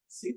Sí,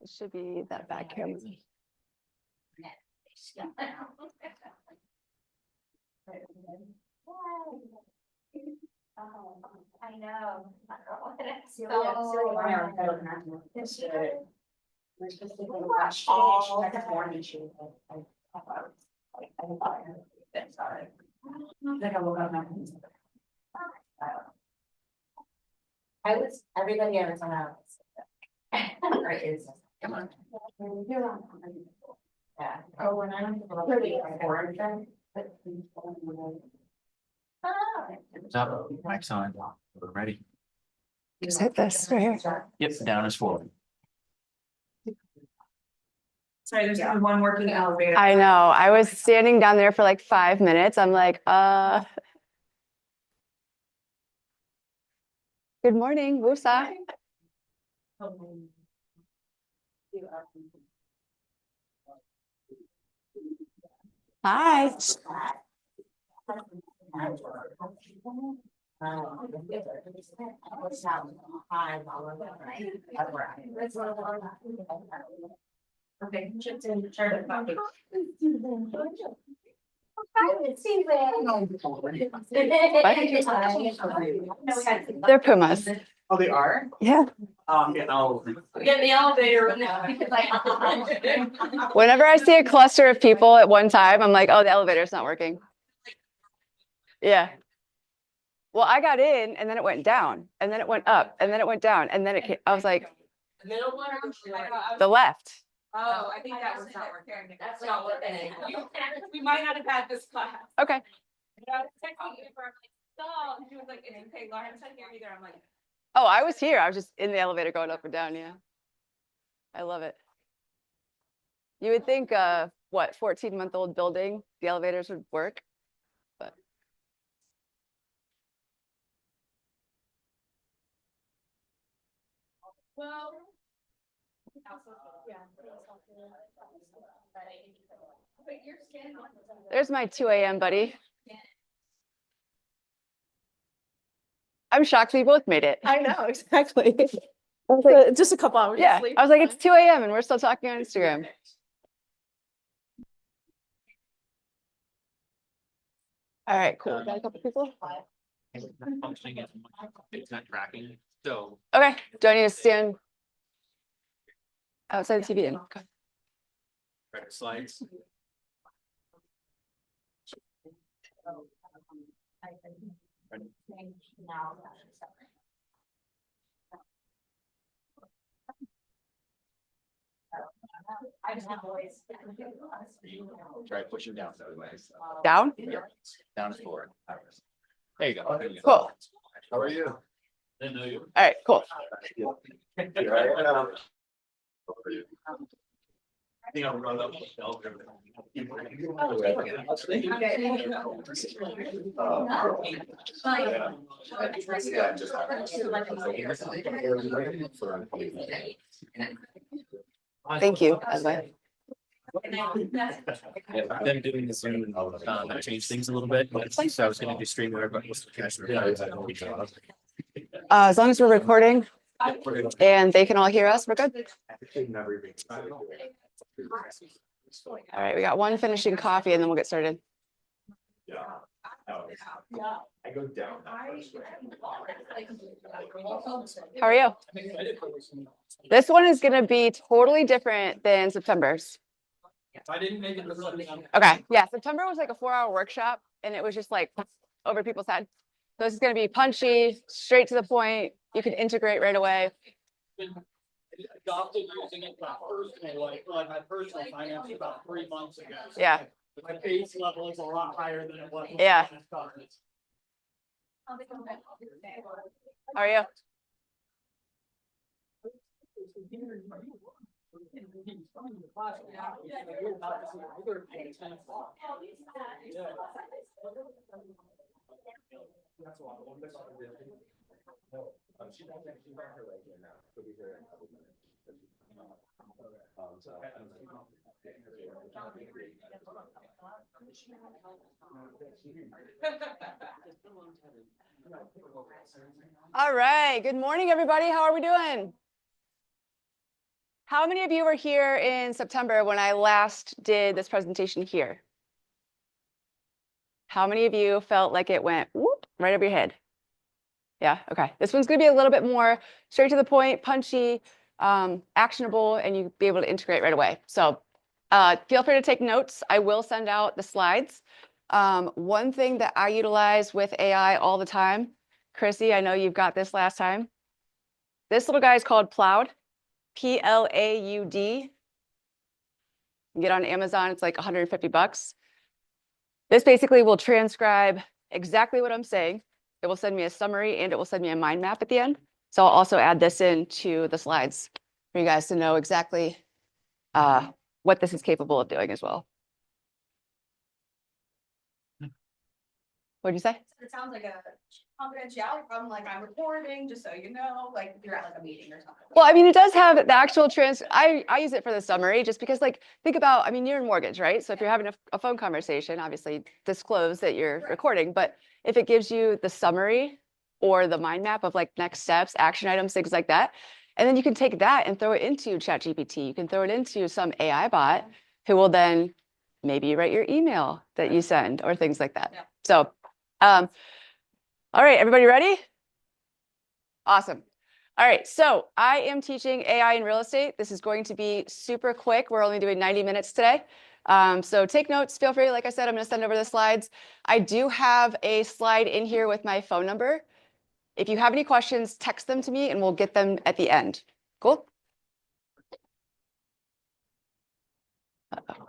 It should be that back camera. I know. I was everybody I was on. Come on. Yeah. Oh, when I'm Mic's on. We're ready. Just hit this right here. Yep, down is forward. Sorry, there's only one working elevator. I know. I was standing down there for like 5 minutes. I'm like, good morning, Wusa. Hi. Okay, chips in Charlotte coffee. They're Pumas. Oh, they are? Yeah. Yeah, no. Get in the elevator. Whenever I see a cluster of people at one time, I'm like, oh, the elevator's not working. Yeah. Well, I got in and then it went down and then it went up and then it went down and then it came, I was like, The middle one. the left. Oh, I think that was not working. That's not working. We might not have had this class. Okay. I was texting you for like, stop. And she was like, it's okay, Lauren, I'm not here either. I'm like, Oh, I was here. I was just in the elevator going up and down. Yeah. I love it. You would think, what, 14-month-old building, the elevators would work, but. well. There's my 2 a.m. buddy. I'm shocked we both made it. I know, exactly. Like, Just a couple hours yeah, of sleep. I was like, it's 2 a.m. and we're still talking on Instagram. All right, cool. Got a couple people. It's not functioning. It's not tracking. So. Okay, do I need to stand outside the TV? Okay. Credit slides. I just have voice. Try pushing down those ways. Down? Down is forward. There you go. Cool. How are you? Didn't know you. All right, cool. I think I'll run up the shelf. Thank you, by the way. Them doing the Zoom, that changed things a little bit, so I was gonna do stream where everybody was. As long as we're recording and they can all hear us, we're good. All right, we got one finishing coffee and then we'll get started. I go down. How are you? This one is going to be totally different than September's. I didn't make it. Okay, yeah, September was like a 4-hour workshop and it was just like over people's head. So this is going to be punchy, straight to the point. You can integrate right away. Adopted using it for personal, like my personal finance about 3 months ago. Yeah. My base level is a lot higher than it was. Yeah. How are you? All right. Good morning, everybody. How are we doing? How many of you were here in September when I last did this presentation here? How many of you felt like it went whoop right over your head? Yeah, okay. This one's gonna be a little bit more straight to the point, punchy, actionable, and you'll be able to integrate right away. So feel free to take notes. I will send out the slides. One thing that I utilize with AI all the time, Chrissy, I know you've got this last time. This little guy is called Plaud, Plaud. You get on Amazon, it's like 150 bucks. This basically will transcribe exactly what I'm saying. It will send me a summary and it will send me a mind map at the end. So I'll also add this into the slides for you guys to know exactly what this is capable of doing as well. What'd you say? It sounds like a confidentiality problem, like I'm recording, just so you know, like if you're at like a meeting or something. Well, I mean, it does have the actual I use it for the summary just because, like, think about, I mean, you're in mortgage, right? So if you're having a phone conversation, obviously disclose that you're Right. recording. But if it gives you the summary or the mind map of like next steps, action items, things like that, and then you can take that and throw it into ChatGPT. You can throw it into some AI bot who will then maybe write your email that you send or things like that. Yeah. So, all right, everybody ready? Awesome. All right, so I am teaching AI in real estate. This is going to be super quick. We're only doing 90 minutes today. So take notes, feel free. Like I said, I'm going to send over the slides. I do have a slide in here with my phone number. If you have any questions, text them to me and we'll get them at the end. Cool? Uh-oh.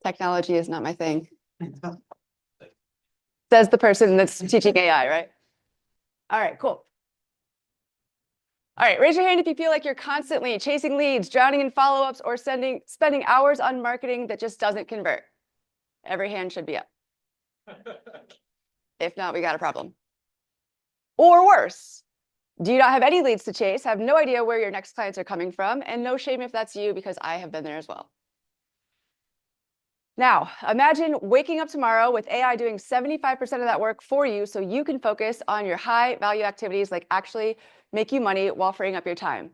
Technology is not my thing. Says the person that's teaching AI, right? All right, cool. All right, raise your hand if you feel like you're constantly chasing leads, drowning in follow-ups, or spending hours on marketing that just doesn't convert. Every hand should be up. If not, we got a problem. Or worse, do you not have any leads to chase, have no idea where your next clients are coming from, and no shame if that's you because I have been there as well. Now, imagine waking up tomorrow with AI doing 75% of that work for you so you can focus on your high value activities like actually make you money while freeing up your time.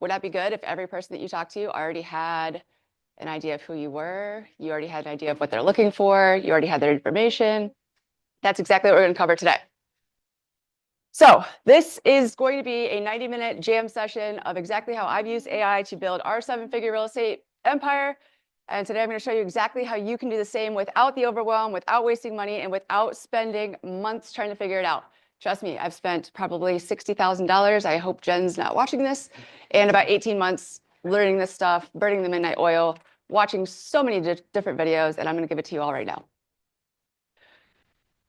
Would that be good if every person that you talk to already had an idea of who you were, you already had an idea of what they're looking for, you already had their information? That's exactly what we're going to cover today. So this is going to be a 90-minute jam session of exactly how I've used AI to build our 7-figure real estate empire. And today I'm going to show you exactly how you can do the same without the overwhelm, without wasting money, and without spending months trying to figure it out. Trust me, I've spent probably $60,000. I hope Jen's not watching this. And about 18 months learning this stuff, burning the midnight oil, watching so many different videos, and I'm going to give it to you all right now.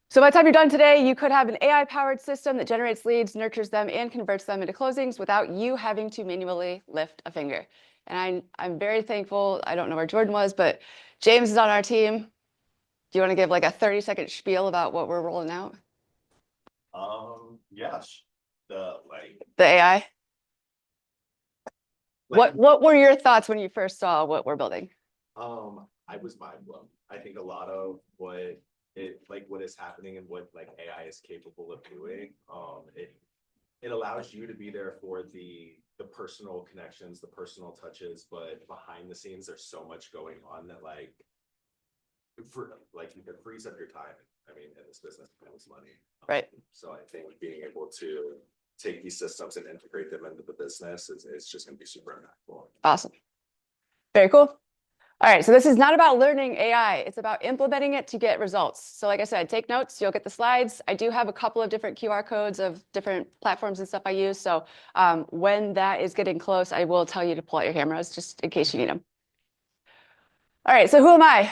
So by the time you're done today, you could have an AI-powered system that generates leads, nurtures them, and converts them into closings without you having to manually lift a finger. And I'm very thankful. I don't know where Jordan was, but James is on our team. Do you want to give like a 30-second spiel about what we're rolling out? Yes. The AI? What were your thoughts when you first saw what we're building? I was mind blown. I think a lot of what is happening and what like AI is capable of doing, it allows you to be there for the personal connections, the personal touches, but behind the scenes, there's so much going on that you could freeze up your time. I mean, in this business, it was money. Right. So I think being able to take these systems and integrate them into the business is just going to be super impactful. Awesome. Very cool. All right, so this is not about learning AI. It's about implementing it to get results. So like I said, take notes. You'll get the slides. I do have a couple of different QR codes of different platforms and stuff I use. So when that is getting close, I will tell you to pull out your cameras just in case you need them. All right, so who am I?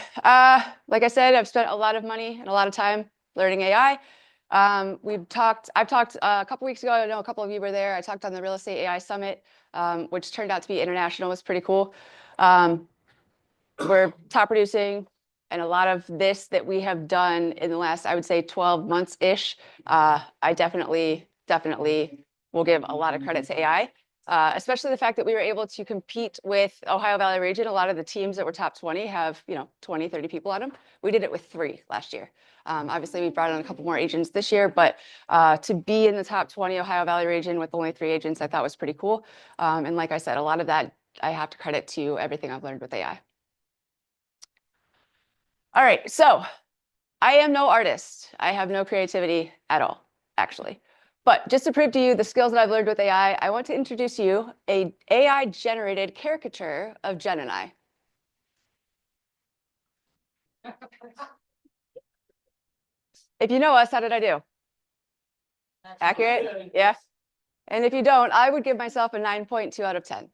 Like I said, I've spent a lot of money and a lot of time learning AI. I've talked a couple weeks ago, I know a couple of you were there. I talked on the Real Estate AI Summit, which turned out to be international. It was pretty cool. We're top producing, and a lot of this that we have done in the last, I would say 12 months-ish, I definitely will give a lot of credit to AI. Especially the fact that we were able to compete with Ohio Valley region. A lot of the teams that were top 20 have, 20, 30 people on them. We did it with 3 last year. Obviously, we brought on a couple more agents this year, but to be in the top 20 Ohio Valley region with only 3 agents, I thought was pretty cool. And like I said, a lot of that I have to credit to everything I've learned with AI. All right, so I am no artist. I have no creativity at all, actually. But just to prove to you the skills that I've learned with AI, I want to introduce you a AI-generated caricature of Jen and I. If you know us, how did I do? Accurate? Yeah. And if you don't, I would give myself a 9.2 out of 10.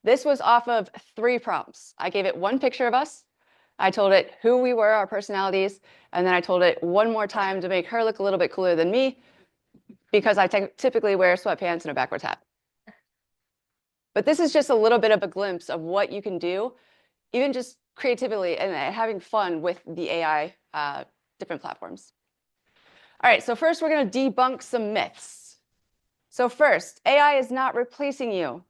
This was off of 3 prompts. I gave it 1 picture of us. I told it who we were, our personalities, and then I told it 1 more time to make her look a little bit cooler than me, because I typically wear sweatpants and a backwards hat. But this is just a little bit of a glimpse of what you can do, even just creatively and having fun with the AI different platforms. All right, so first we're going to debunk some myths. So first, AI is not replacing you,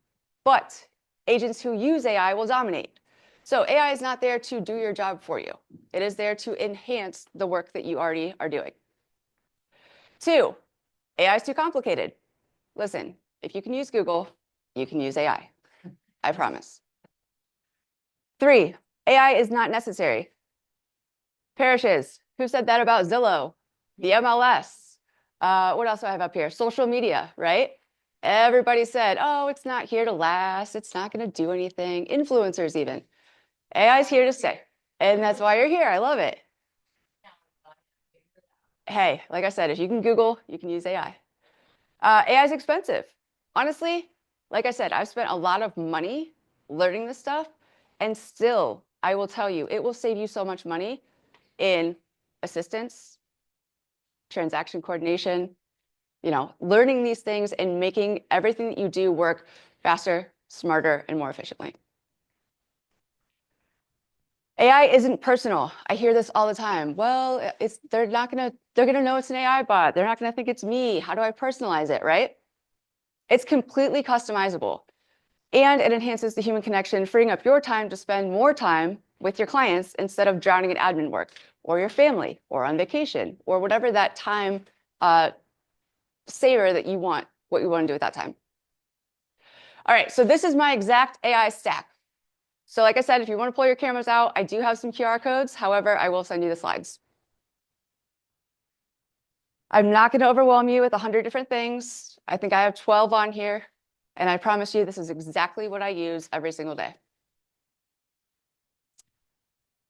but agents who use AI will dominate. So AI is not there to do your job for you. It is there to enhance the work that you already are doing. 2, AI is too complicated. Listen, if you can use Google, you can use AI. I promise. 3, AI is not necessary. Parishes, who said that about Zillow, the MLS? What else do I have up here? Social media, right? Everybody said, oh, it's not here to last. It's not going to do anything. Influencers even. AI is here to stay. And that's why you're here. I love it. Hey, like I said, if you can Google, you can use AI. AI is expensive. Honestly, like I said, I've spent a lot of money learning this stuff, and still, I will tell you, it will save you so much money in assistance, transaction coordination, learning these things and making everything that you do work faster, smarter, and more efficiently. AI isn't personal. I hear this all the time. Well, they're gonna know it's an AI bot. They're not gonna think it's me. How do I personalize it, right? It's completely customizable, and it enhances the human connection, freeing up your time to spend more time with your clients instead of drowning in admin work, or your family, or on vacation, or whatever that time saver that you want, what you want to do at that time. All right, so this is my exact AI stack. So like I said, if you want to pull your cameras out, I do have some QR codes. However, I will send you the slides. I'm not going to overwhelm you with 100 different things. I think I have 12 on here. And I promise you, this is exactly what I use every single day.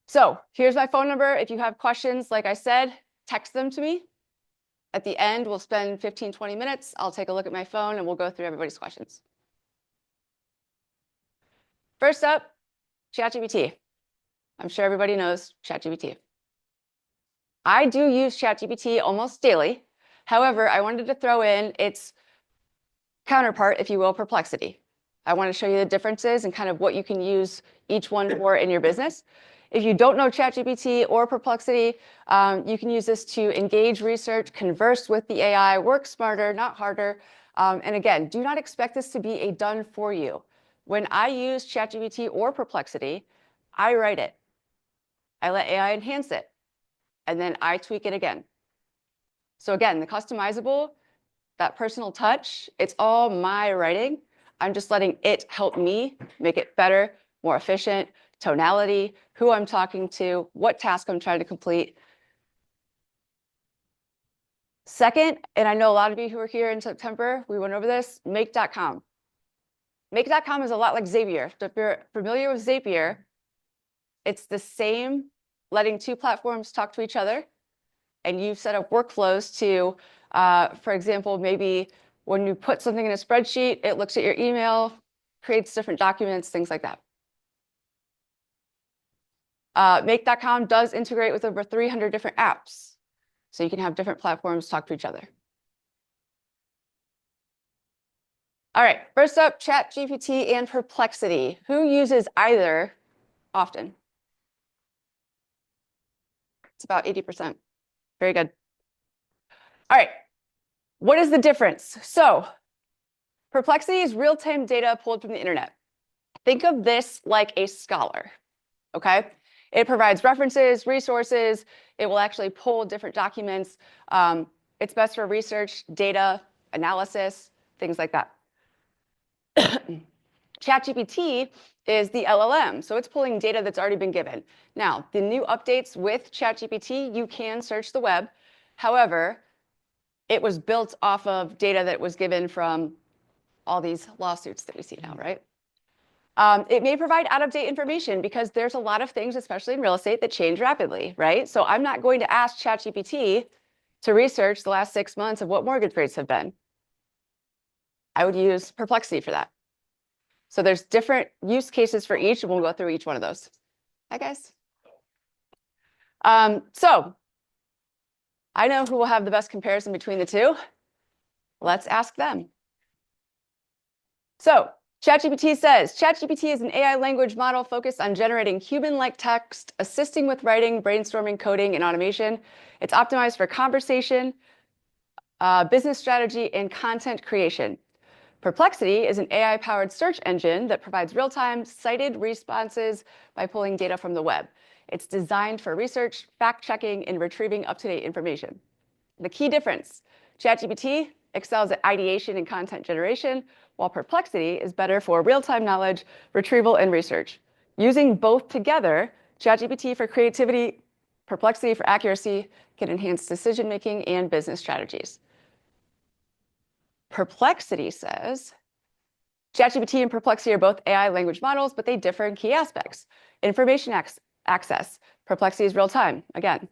So here's my phone number. If you have questions, like I said, text them to me. At the end, we'll spend 15, 20 minutes. I'll take a look at my phone and we'll go through everybody's questions. First up, ChatGPT. I'm sure everybody knows ChatGPT. I do use ChatGPT almost daily. However, I wanted to throw in its counterpart, if you will, Perplexity. I want to show you the differences and kind of what you can use each one for in your business. If you don't know ChatGPT or Perplexity, you can use this to engage research, converse with the AI, work smarter, not harder. And again, do not expect this to be a done for you. When I use ChatGPT or Perplexity, I write it. I let AI enhance it. And then I tweak it again. So again, the customizable, that personal touch, it's all my writing. I'm just letting it help me make it better, more efficient, tonality, who I'm talking to, what task I'm trying to complete. Second, and I know a lot of you who were here in September, we went over this, make.com. Make.com is a lot like Zapier. So if you're familiar with Zapier, it's the same, letting 2 platforms talk to each other. And you've set up workflows to, for example, maybe when you put something in a spreadsheet, it looks at your email, creates different documents, things like that. Make.com does integrate with over 300 different apps. So you can have different platforms talk to each other. All right, first up, ChatGPT and Perplexity. Who uses either often? It's about 80%. Very good. All right, what is the difference? So Perplexity is real-time data pulled from the internet. Think of this like a scholar, okay? It provides references, resources. It will actually pull different documents. It's best for research, data, analysis, things like that. ChatGPT is the LLM, so it's pulling data that's already been given. Now, the new updates with ChatGPT, you can search the web. However, it was built off of data that was given from all these lawsuits that we see now, right? It may provide out-of-date information because there's a lot of things, especially in real estate, that change rapidly, right? So I'm not going to ask ChatGPT to research the last 6 months of what mortgage rates have been. I would use Perplexity for that. So there's different use cases for each, and we'll go through each one of those. Hi, guys. So I know who will have the best comparison between the two. Let's ask them. So ChatGPT says, ChatGPT is an AI language model focused on generating human-like text, assisting with writing, brainstorming, coding, and automation. It's optimized for conversation, business strategy, and content creation. Perplexity is an AI-powered search engine that provides real-time cited responses by pulling data from the web. It's designed for research, fact-checking, and retrieving up-to-date information. The key difference, ChatGPT excels at ideation and content generation, while Perplexity is better for real-time knowledge, retrieval, and research. Using both together, ChatGPT for creativity, Perplexity for accuracy, can enhance decision-making and business strategies. Perplexity says, ChatGPT and Perplexity are both AI language models, but they differ in key aspects. Information access, Perplexity is real-time, again.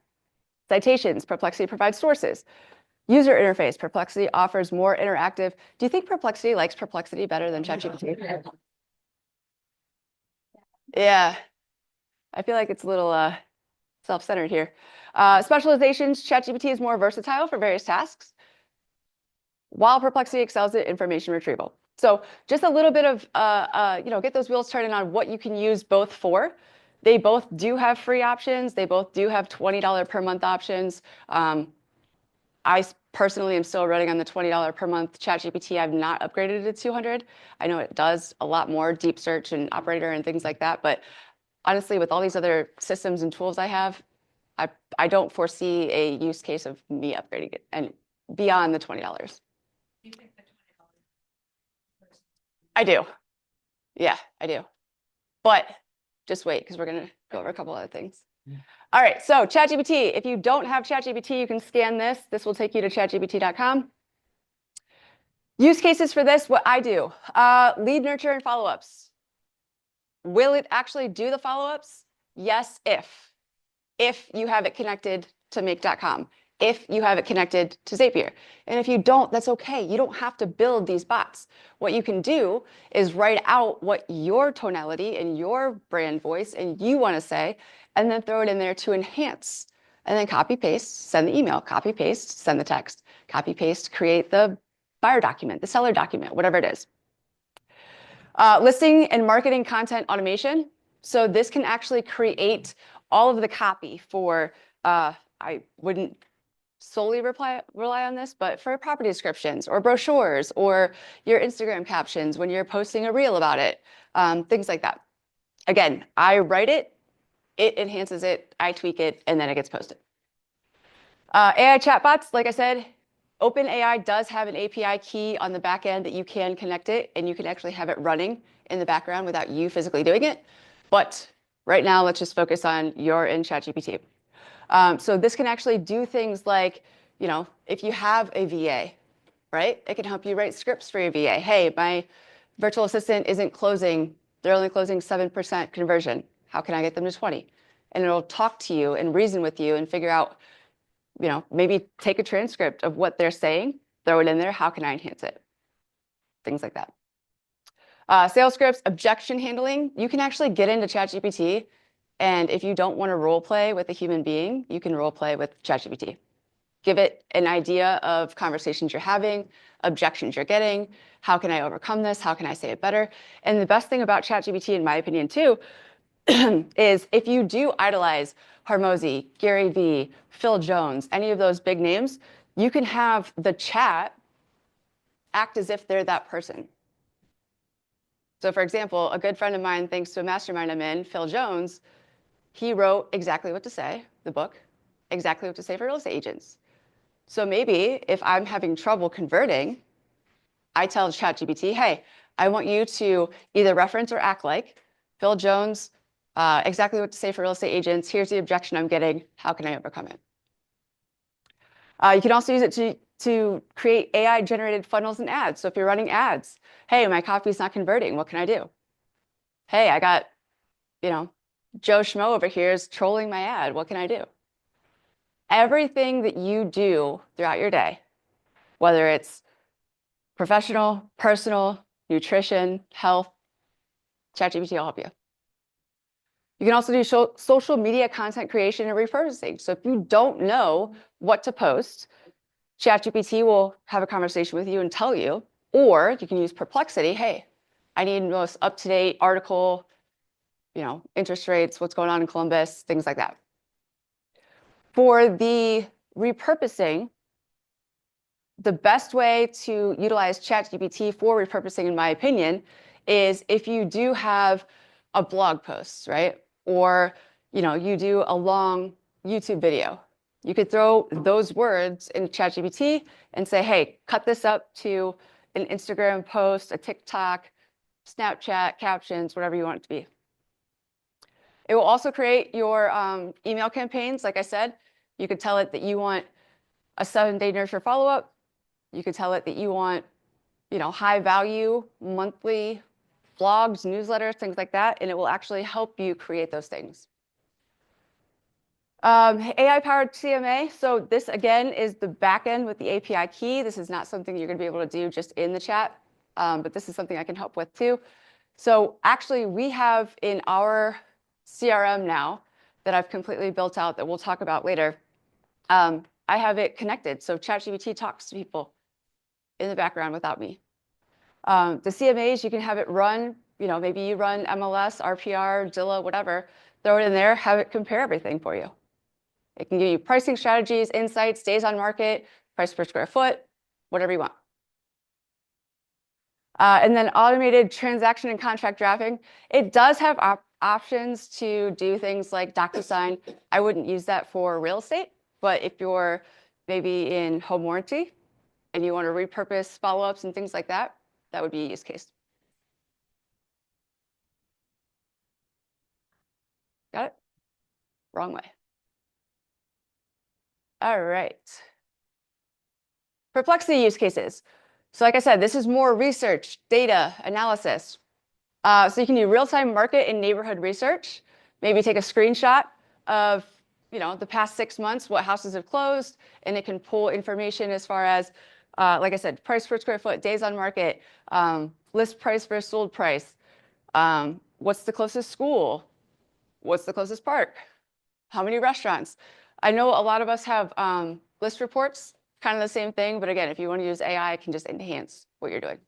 Citations, Perplexity provides sources. User interface, Perplexity offers more interactive. Do you think Perplexity likes Perplexity better than ChatGPT? Yeah, I feel like it's a little self-centered here. Specializations, ChatGPT is more versatile for various tasks, while Perplexity excels at information retrieval. So just a little bit of, get those wheels turning on what you can use both for. They both do have free options. They both do have $20 per month options. I personally am still running on the $20 per month ChatGPT. I've not upgraded it to $200. I know it does a lot more deep search and operator and things like that. But honestly, with all these other systems and tools I have, I don't foresee a use case of me upgrading it and beyond the $20. I do. Yeah, I do. But just wait, because we're going to go over a couple other things. All right, so ChatGPT. If you don't have ChatGPT, you can scan this. This will take you to chatgpt.com. Use cases for this, what I do. Lead nurture and follow-ups. Will it actually do the follow-ups? Yes, if you have it connected to make.com, if you have it connected to Zapier. And if you don't, that's okay. You don't have to build these bots. What you can do is write out what your tonality and your brand voice and you want to say, and then throw it in there to enhance. And then copy paste, send the email, copy paste, send the text, copy paste, create the buyer document, the seller document, whatever it is. Listing and marketing content automation. So this can actually create all of the copy for, I wouldn't solely rely on this, but for property descriptions or brochures or your Instagram captions when you're posting a reel about it, things like that. Again, I write it, it enhances it, I tweak it, and then it gets posted. AI chatbots, like I said, OpenAI does have an API key on the back end that you can connect it, and you can actually have it running in the background without you physically doing it. But right now, let's just focus on your in ChatGPT. So this can actually do things like, if you have a VA, right? It can help you write scripts for your VA. Hey, my virtual assistant isn't closing. They're only closing 7% conversion. How can I get them to 20? And it'll talk to you and reason with you and figure out, maybe take a transcript of what they're saying, throw it in there. How can I enhance it? Things like that. Sales scripts, objection handling. You can actually get into ChatGPT. And if you don't want to role play with a human being, you can role play with ChatGPT. Give it an idea of conversations you're having, objections you're getting. How can I overcome this? How can I say it better? And the best thing about ChatGPT, in my opinion, too, is if you do idolize Hormozi, Gary Vee, Phil Jones, any of those big names, you can have the chat act as if they're that person. So for example, a good friend of mine, thanks to a mastermind I'm in, Phil Jones, he wrote exactly what to say, the book, exactly what to say for real estate agents. So maybe if I'm having trouble converting, I tell ChatGPT, hey, I want you to either reference or act like Phil Jones, exactly what to say for real estate agents. Here's the objection I'm getting. How can I overcome it? You can also use it to create AI-generated funnels and ads. So if you're running ads, hey, my copy's not converting. What can I do? Hey, I got, Joe Schmo over here is trolling my ad. What can I do? Everything that you do throughout your day, whether it's professional, personal, nutrition, health, ChatGPT will help you. You can also do social media content creation and repurposing. So if you don't know what to post, ChatGPT will have a conversation with you and tell you, or you can use Perplexity. Hey, I need the most up-to-date article, interest rates, what's going on in Columbus, things like that. For the repurposing, the best way to utilize ChatGPT for repurposing, in my opinion, is if you do have a blog post, right? Or, you do a long YouTube video. You could throw those words in ChatGPT and say, hey, cut this up to an Instagram post, a TikTok, Snapchat, captions, whatever you want it to be. It will also create your email campaigns. Like I said, you could tell it that you want a 7-day nurture follow-up. You could tell it that you want, high value monthly blogs, newsletters, things like that, and it will actually help you create those things. AI-powered CMA. So this, again, is the backend with the API key. This is not something you're going to be able to do just in the chat, but this is something I can help with too. So actually, we have in our CRM now that I've completely built out that we'll talk about later, I have it connected. So ChatGPT talks to people in the background without me. The CMAs, you can have it run, maybe you run MLS, RPR, Zillow, whatever, throw it in there, have it compare everything for you. It can give you pricing strategies, insights, days on market, price per square foot, whatever you want. And then automated transaction and contract drafting. It does have options to do things like DocuSign. I wouldn't use that for real estate, but if you're maybe in home warranty and you want to repurpose follow-ups and things like that, that would be a use case. Got it? Wrong way. All right. Perplexity use cases. So like I said, this is more research, data, analysis. So you can do real-time market and neighborhood research. Maybe take a screenshot of the past 6 months, what houses have closed, and it can pull information as far as, like I said, price per square foot, days on market, list price versus sold price. What's the closest school? What's the closest park? How many restaurants? I know a lot of us have list reports, kind of the same thing, but again, if you want to use AI, it can just enhance what you're doing.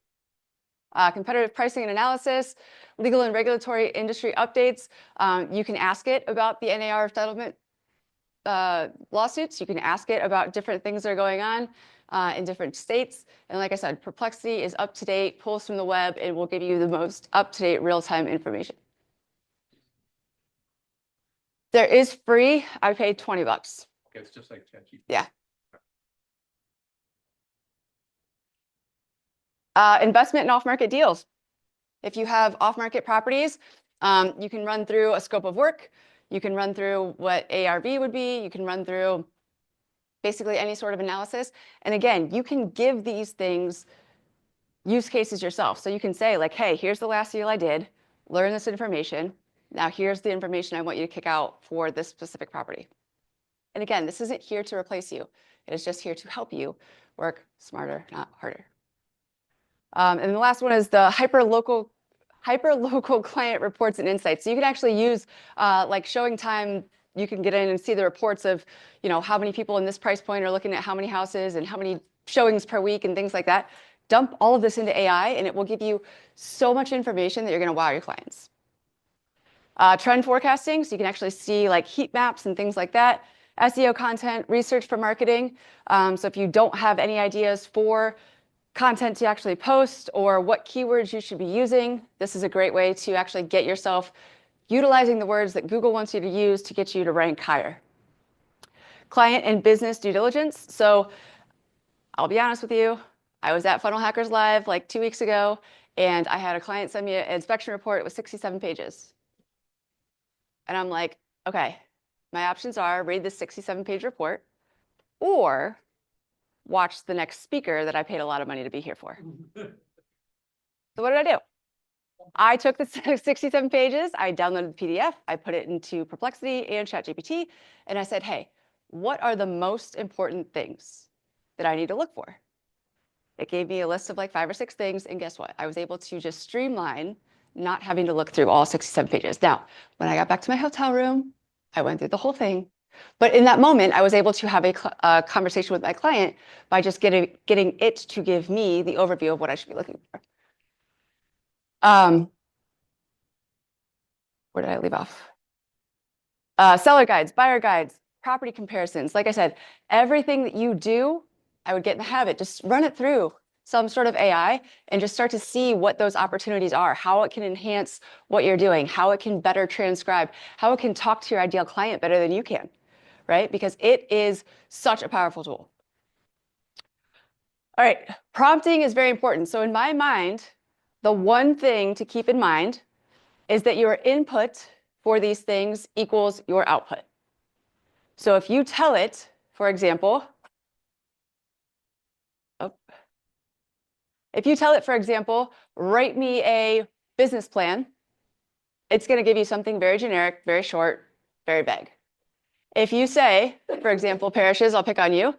Competitive pricing and analysis, legal and regulatory industry updates. You can ask it about the NAR settlement lawsuits. You can ask it about different things that are going on in different states. And like I said, Perplexity is up to date, pulls from the web, and will give you the most up-to-date real-time information. There is free. I paid $20. Okay, it's just like ChatGPT. Yeah. Investment in off-market deals. If you have off-market properties, you can run through a scope of work. You can run through what ARV would be. You can run through basically any sort of analysis. And again, you can give these things use cases yourself. So you can say like, hey, here's the last deal I did. Learn this information. Now here's the information I want you to kick out for this specific property. And again, this isn't here to replace you. It is just here to help you work smarter, not harder. And the last one is the hyperlocal client reports and insights. So you can actually use like showing time. You can get in and see the reports of, how many people in this price point are looking at how many houses and how many showings per week and things like that. Dump all of this into AI and it will give you so much information that you're going to wow your clients. Trend forecasting, so you can actually see like heat maps and things like that. SEO content, research for marketing. So if you don't have any ideas for content to actually post or what keywords you should be using. This is a great way to actually get yourself utilizing the words that Google wants you to use to get you to rank higher. Client and business due diligence. So I'll be honest with you, I was at Funnel Hackers Live like 2 weeks ago, and I had a client send me an inspection report. It was 67 pages. And I'm like, okay, my options are read this 67-page report or watch the next speaker that I paid a lot of money to be here for. So what did I do? I took the 67 pages, I downloaded the PDF, I put it into Perplexity and ChatGPT, and I said, hey, what are the most important things that I need to look for? It gave me a list of like 5 or 6 things, and guess what? I was able to just streamline not having to look through all 67 pages. Now, when I got back to my hotel room, I went through the whole thing. But in that moment, I was able to have a conversation with my client by just getting it to give me the overview of what I should be looking for. Where did I leave off? Seller guides, buyer guides, property comparisons. Like I said, everything that you do, I would get in the habit, just run it through some sort of AI and just start to see what those opportunities are, how it can enhance what you're doing, how it can better transcribe, how it can talk to your ideal client better than you can, right? Because it is such a powerful tool. All right, prompting is very important. So in my mind, the one thing to keep in mind is that your input for these things equals your output. So if you tell it, for example, write me a business plan, it's going to give you something very generic, very short, very vague. If you say, for example, Parishes, I'll pick on you.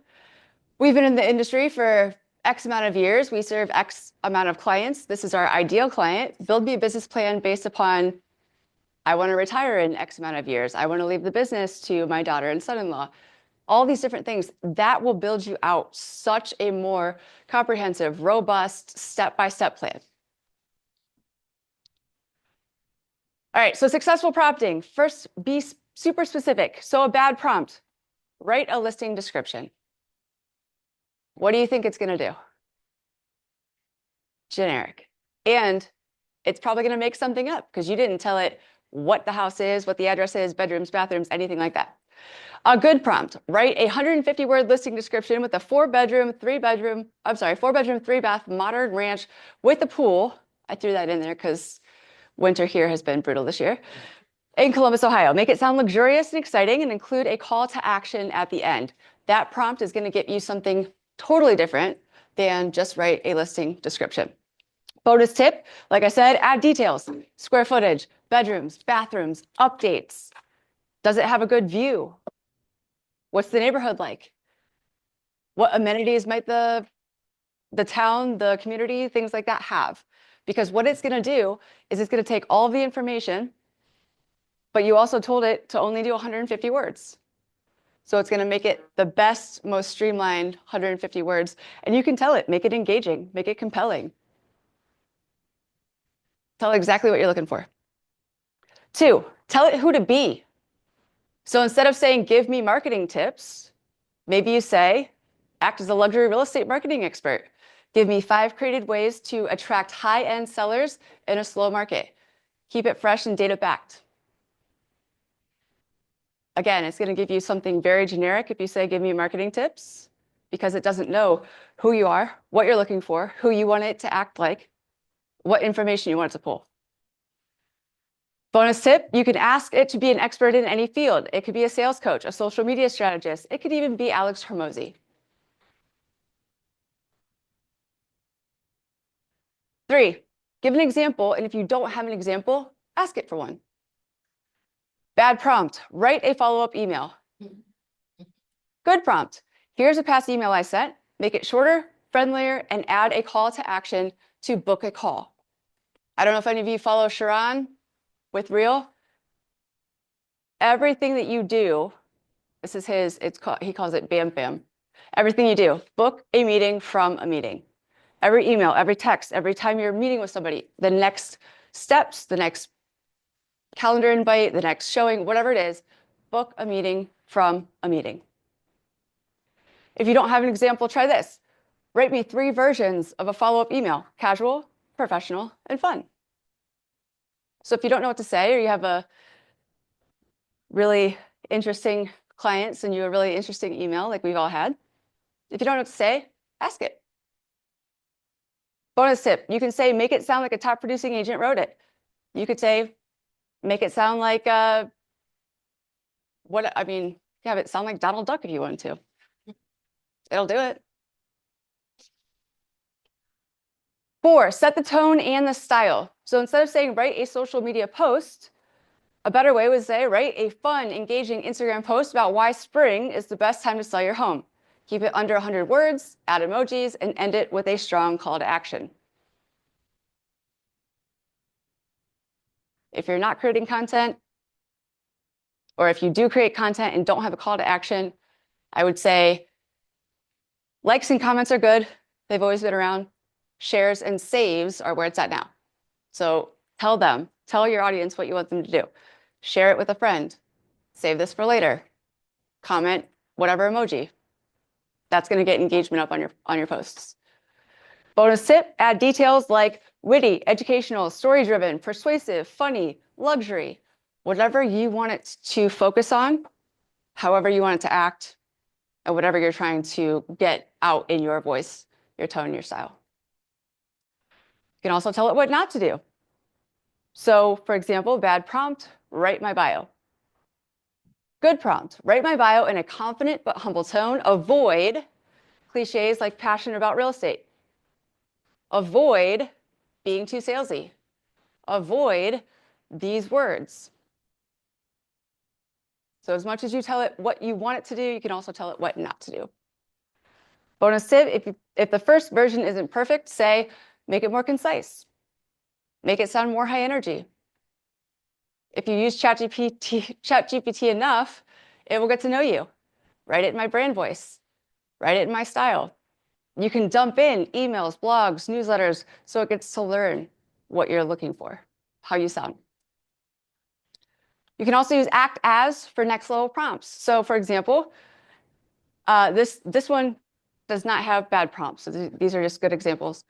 We've been in the industry for X amount of years. We serve X amount of clients. This is our ideal client. Build me a business plan based upon, I want to retire in X amount of years. I want to leave the business to my daughter and son-in-law. All these different things, that will build you out such a more comprehensive, robust, step-by-step plan. All right, so successful prompting. First, be super specific. So a bad prompt, write a listing description. What do you think it's going to do? Generic. And it's probably going to make something up because you didn't tell it what the house is, what the address is, bedrooms, bathrooms, anything like that. A good prompt, write a 150-word listing description with a 4-bedroom, 3-bath modern ranch with a pool. I threw that in there because winter here has been brutal this year. In Columbus, Ohio. Make it sound luxurious and exciting and include a call to action at the end. That prompt is going to get you something totally different than just write a listing description. Bonus tip, like I said, add details, square footage, bedrooms, bathrooms, updates. Does it have a good view? What's the neighborhood like? What amenities might the town, the community, things like that have? Because what it's going to do is it's going to take all of the information, but you also told it to only do 150 words. So it's going to make it the best, most streamlined 150 words. And you can tell it, make it engaging, make it compelling. Tell it exactly what you're looking for. 2, tell it who to be. So instead of saying, give me marketing tips, maybe you say, act as a luxury real estate marketing expert. Give me 5 creative ways to attract high-end sellers in a slow market. Keep it fresh and data-backed. Again, it's going to give you something very generic if you say, give me marketing tips, because it doesn't know who you are, what you're looking for, who you want it to act like, what information you want it to pull. Bonus tip, you can ask it to be an expert in any field. It could be a sales coach, a social media strategist. It could even be Alex Hormozy. 3, give an example, and if you don't have an example, ask it for one. Bad prompt, write a follow-up email. Good prompt, here's a past email I sent. Make it shorter, friendlier, and add a call to action to book a call. I don't know if any of you follow Sharon with Real. Everything that you do, this is his, he calls it Bam Bam. Everything you do, book a meeting from a meeting. Every email, every text, every time you're meeting with somebody, the next steps, the next calendar invite, the next showing, whatever it is, book a meeting from a meeting. If you don't have an example, try this. Write me 3 versions of a follow-up email: casual, professional, and fun. So if you don't know what to say, or you have a really interesting client send you a really interesting email like we've all had, if you don't know what to say, ask it. Bonus tip, you can say, make it sound like a top producing agent wrote it. You could say, make it sound like, have it sound like Donald Duck if you want to. It'll do it. 4, set the tone and the style. So instead of saying, write a social media post, a better way would say, write a fun, engaging Instagram post about why spring is the best time to sell your home. Keep it under 100 words, add emojis, and end it with a strong call to action. If you're not creating content, or if you do create content and don't have a call to action, I would say likes and comments are good. They've always been around. Shares and saves are where it's at now. So tell your audience what you want them to do. Share it with a friend. Save this for later. Comment whatever emoji. That's going to get engagement up on your posts. Bonus tip, add details like witty, educational, story-driven, persuasive, funny, luxury, whatever you want it to focus on, however you want it to act, and whatever you're trying to get out in your voice, your tone, your style. You can also tell it what not to do. So, for example, bad prompt, write my bio. Good prompt, write my bio in a confident but humble tone. Avoid cliches like passionate about real estate. Avoid being too salesy. Avoid these words. So as much as you tell it what you want it to do, you can also tell it what not to do. Bonus tip, if the first version isn't perfect, say, make it more concise. Make it sound more high energy. If you use ChatGPT enough, it will get to know you. Write it in my brand voice. Write it in my style. You can dump in emails, blogs, newsletters, so it gets to learn what you're looking for, how you sound. You can also use act as for next level prompts. So for example, this one does not have bad prompts. So these are just good examples.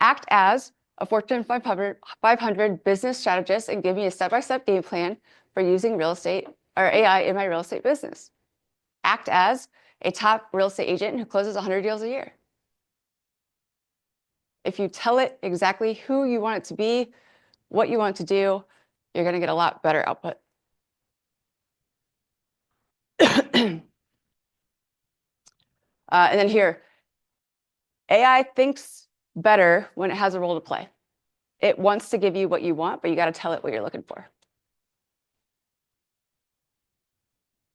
Act as a Fortune 500 business strategist and give me a step-by-step game plan for using real estate or AI in my real estate business. Act as a top real estate agent who closes 100 deals a year. If you tell it exactly who you want it to be, what you want to do, you're going to get a lot better output. And then here, AI thinks better when it has a role to play. It wants to give you what you want, but you got to tell it what you're looking for.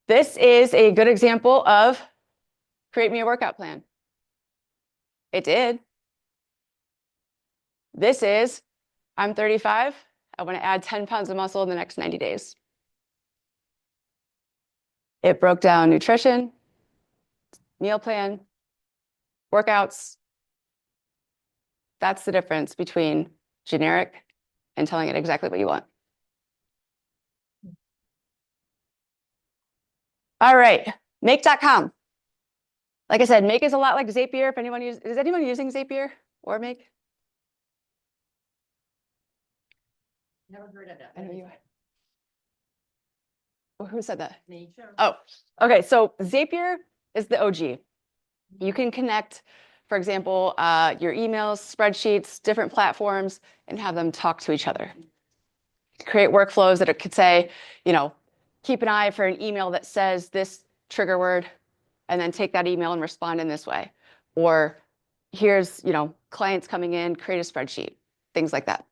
This is a good example of create me a workout plan. It did. This is, I'm 35. I want to add 10 pounds of muscle in the next 90 days. It broke down nutrition, meal plan, workouts. That's the difference between generic and telling it exactly what you want. All right, make.com. Like I said, Make is a lot like Zapier. If anyone is anyone using Zapier or Make? Never heard of it. I know you are. Well, who said that? Me, sure. Oh, okay. So Zapier is the OG. You can connect, for example, your emails, spreadsheets, different platforms, and have them talk to each other. Create workflows that it could say, keep an eye for an email that says this trigger word, and then take that email and respond in this way. Or here's, clients coming in, create a spreadsheet, things like that.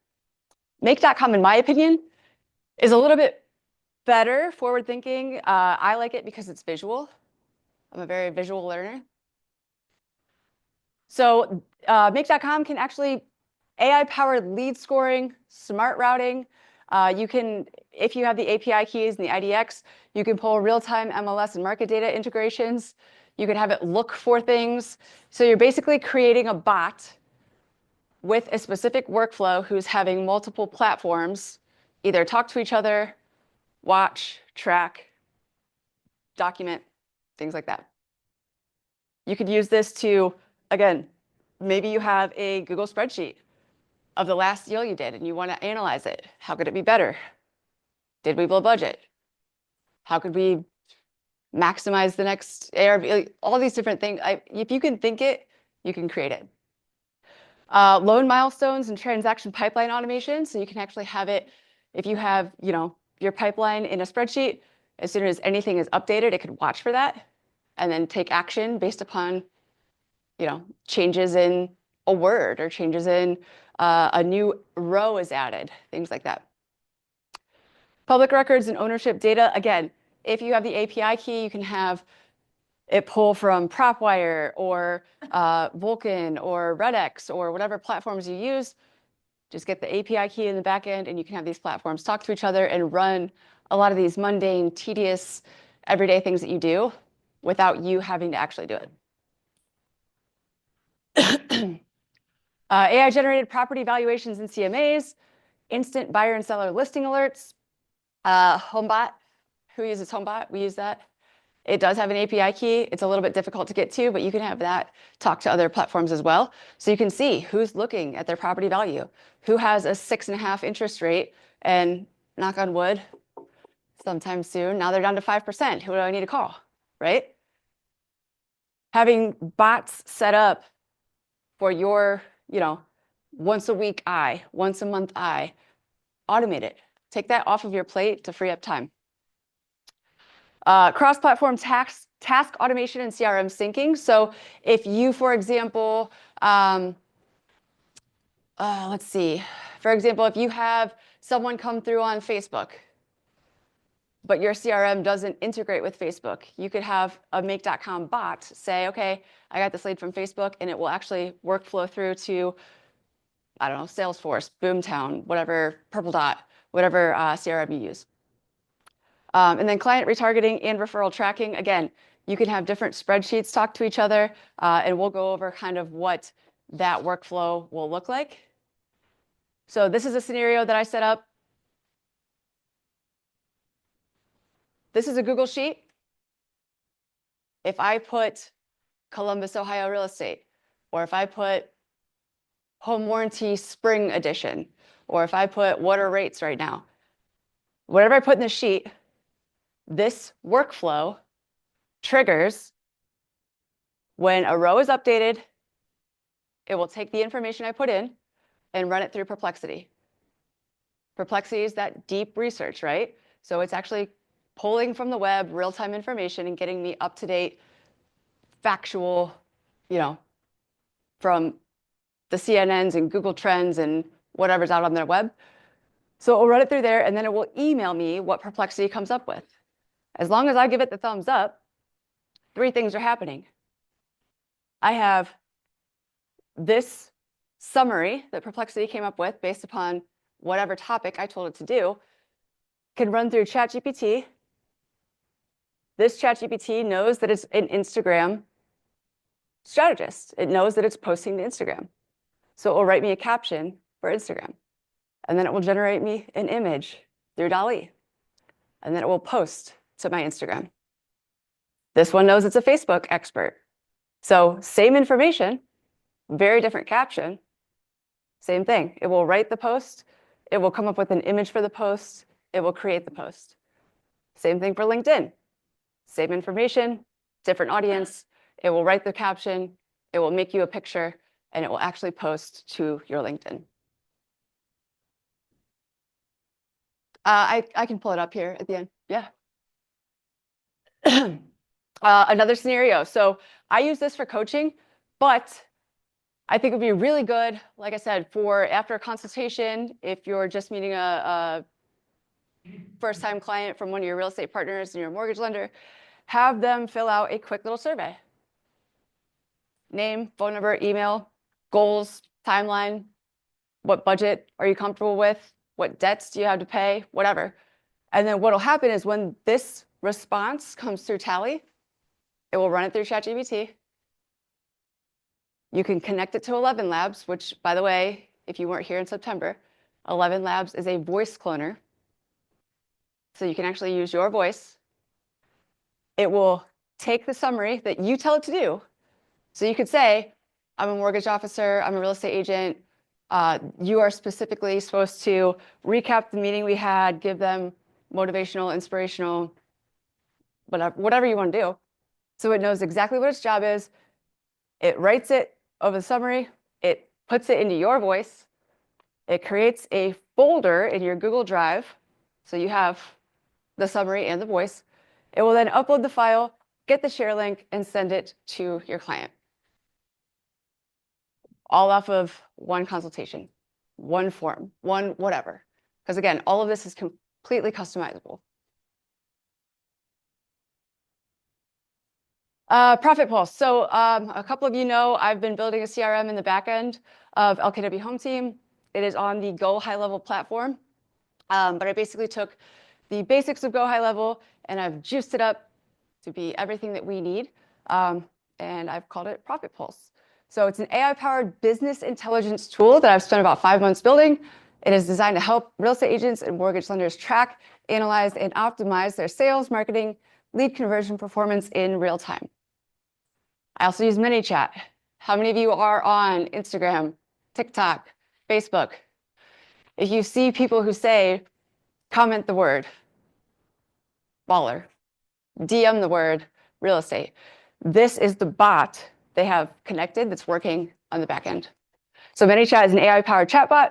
Make.com, in my opinion, is a little bit better, forward thinking. I like it because it's visual. I'm a very visual learner. So Make.com can actually AI-powered lead scoring, smart routing. You can, if you have the API keys and the IDX, you can pull real-time MLS and market data integrations. You can have it look for things. So you're basically creating a bot with a specific workflow who's having multiple platforms either talk to each other, watch, track, document, things like that. You could use this to, again, maybe you have a Google spreadsheet of the last deal you did and you want to analyze it. How could it be better? Did we blow budget? How could we maximize the next ARV? Like, all these different things. If you can think it, you can create it. Loan milestones and transaction pipeline automation. So you can actually have it, if you have, your pipeline in a spreadsheet, as soon as anything is updated, it could watch for that and then take action based upon, changes in a word or changes in a new row is added, things like that. Public records and ownership data. Again, if you have the API key, you can have it pull from PropWire or Vulkan or Redx or whatever platforms you use. Just get the API key in the back end and you can have these platforms talk to each other and run a lot of these mundane, tedious, everyday things that you do without you having to actually do it. AI-generated property valuations and CMAs, instant buyer and seller listing alerts, HomeBot. Who uses HomeBot? We use that. It does have an API key. It's a little bit difficult to get to, but you can have that talk to other platforms as well. So you can see who's looking at their property value, who has a 6.5 interest rate, and knock on wood, sometime soon, now they're down to 5%. Who do I need to call, right? Having bots set up for your, once a week once a month automate it. Take that off of your plate to free up time. Cross-platform task automation and CRM syncing. So if you, for example, let's see. For example, if you have someone come through on Facebook, but your CRM doesn't integrate with Facebook, you could have a make.com bot say, okay, I got this lead from Facebook, and it will actually workflow through to, I don't know, Salesforce, Boomtown, whatever, Purple Dot, whatever CRM you use. And then client retargeting and referral tracking. Again, you can have different spreadsheets talk to each other, and we'll go over kind of what that workflow will look like. So this is a scenario that I set up. This is a Google Sheet. If I put Columbus, Ohio real estate, or if I put home warranty spring edition, or if I put what are rates right now, whatever I put in the sheet, this workflow triggers when a row is updated. It will take the information I put in and run it through Perplexity. Perplexity is that deep research, right? So it's actually pulling from the web real-time information and getting me up-to-date, factual, from the CNNs and Google Trends and whatever's out on their web. So it will run it through there, and then it will email me what Perplexity comes up with. As long as I give it the thumbs up, 3 things are happening. I have this summary that Perplexity came up with based upon whatever topic I told it to do, can run through ChatGPT. This ChatGPT knows that it's an Instagram strategist. It knows that it's posting to Instagram. So it will write me a caption for Instagram. And then it will generate me an image through DALL-E. And then it will post to my Instagram. This one knows it's a Facebook expert. So same information, very different caption, same thing. It will write the post. It will come up with an image for the post. It will create the post. Same thing for LinkedIn. Same information, different audience. It will write the caption. It will make you a picture, and it will actually post to your LinkedIn. I can pull it up here at the end. Yeah. Another scenario. So I use this for coaching, but I think it would be really good, like I said, for after a consultation, if you're just meeting a first-time client from one of your real estate partners and your mortgage lender, have them fill out a quick little survey. Name, phone number, email, goals, timeline, what budget are you comfortable with, what debts do you have to pay, whatever. And then what will happen is when this response comes through Tally, it will run it through ChatGPT. You can connect it to 11 Labs, which, by the way, if you weren't here in September, 11 Labs is a voice cloner. So you can actually use your voice. It will take the summary that you tell it to do. So you could say, I'm a mortgage officer, I'm a real estate agent. You are specifically supposed to recap the meeting we had, give them motivational, inspirational, whatever you want to do. So it knows exactly what its job is. It writes it over the summary. It puts it into your voice. It creates a folder in your Google Drive. So you have the summary and the voice. It will then upload the file, get the share link, and send it to your client. All off of one consultation, one form, one whatever. Because again, all of this is completely customizable. Profit Pulse. So a couple of you know I've been building a CRM in the back end of LKW Home Team. It is on the Go High Level platform. But I basically took the basics of Go High Level and I've juiced it up to be everything that we need. And I've called it Profit Pulse. So it's an AI-powered business intelligence tool that I've spent about 5 months building. It is designed to help real estate agents and mortgage lenders track, analyze, and optimize their sales, marketing, lead conversion performance in real time. I also use ManyChat. How many of you are on Instagram, TikTok, Facebook? If you see people who say, comment the word baller, DM the word real estate, this is the bot they have connected that's working on the back end. So ManyChat is an AI-powered chatbot,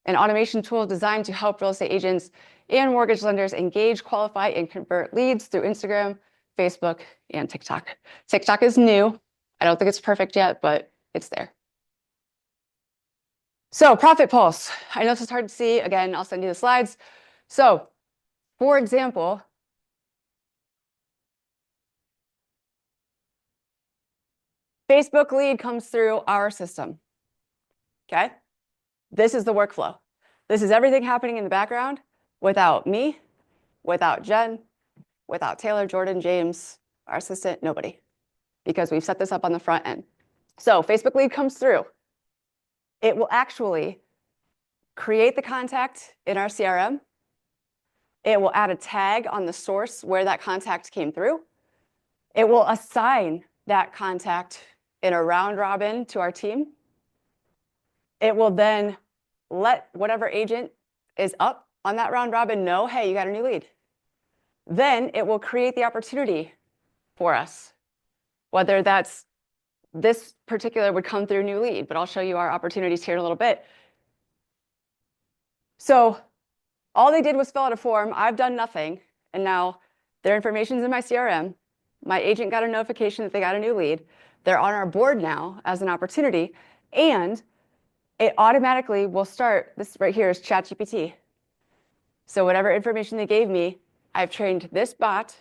an automation tool designed to help real estate agents and mortgage lenders engage, qualify, and convert leads through Instagram, Facebook, and TikTok. TikTok is new. I don't think it's perfect yet, but it's there. So Profit Pulse. I know this is hard to see. Again, I'll send you the slides. So for example, Facebook lead comes through our system. Okay? This is the workflow. This is everything happening in the background without me, without Jen, without Taylor, Jordan, James, our assistant, nobody, because we've set this up on the front end. So Facebook lead comes through. It will actually create the contact in our CRM. It will add a tag on the source where that contact came through. It will assign that contact in a round robin to our team. It will then let whatever agent is up on that round robin know, hey, you got a new lead. Then it will create the opportunity for us, whether that's this particular would come through new lead, but I'll show you our opportunities here in a little bit. So all they did was fill out a form. I've done nothing. And now their information's in my CRM. My agent got a notification that they got a new lead. They're on our board now as an opportunity. And it automatically will start, this right here is ChatGPT. So whatever information they gave me, I've trained this bot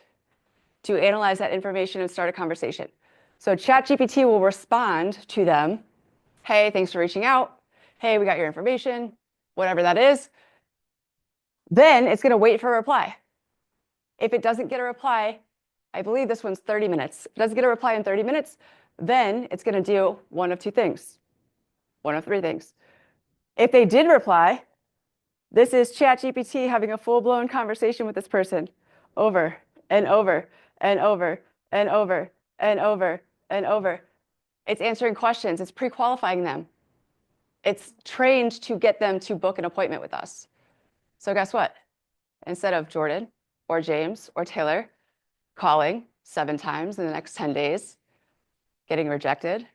to analyze that information and start a conversation. So ChatGPT will respond to them. Hey, thanks for reaching out. Hey, we got your information, whatever that is. Then it's going to wait for a reply. If it doesn't get a reply, I believe this one's 30 minutes. If it doesn't get a reply in 30 minutes, then it's going to do one of two things. One of three things. If they did reply, this is ChatGPT having a full-blown conversation with this person over and over and over and over and over and over. It's answering questions. It's pre-qualifying them. It's trained to get them to book an appointment with us. So guess what? Instead of Jordan or James or Taylor calling 7 times in the next 10 days, getting rejected,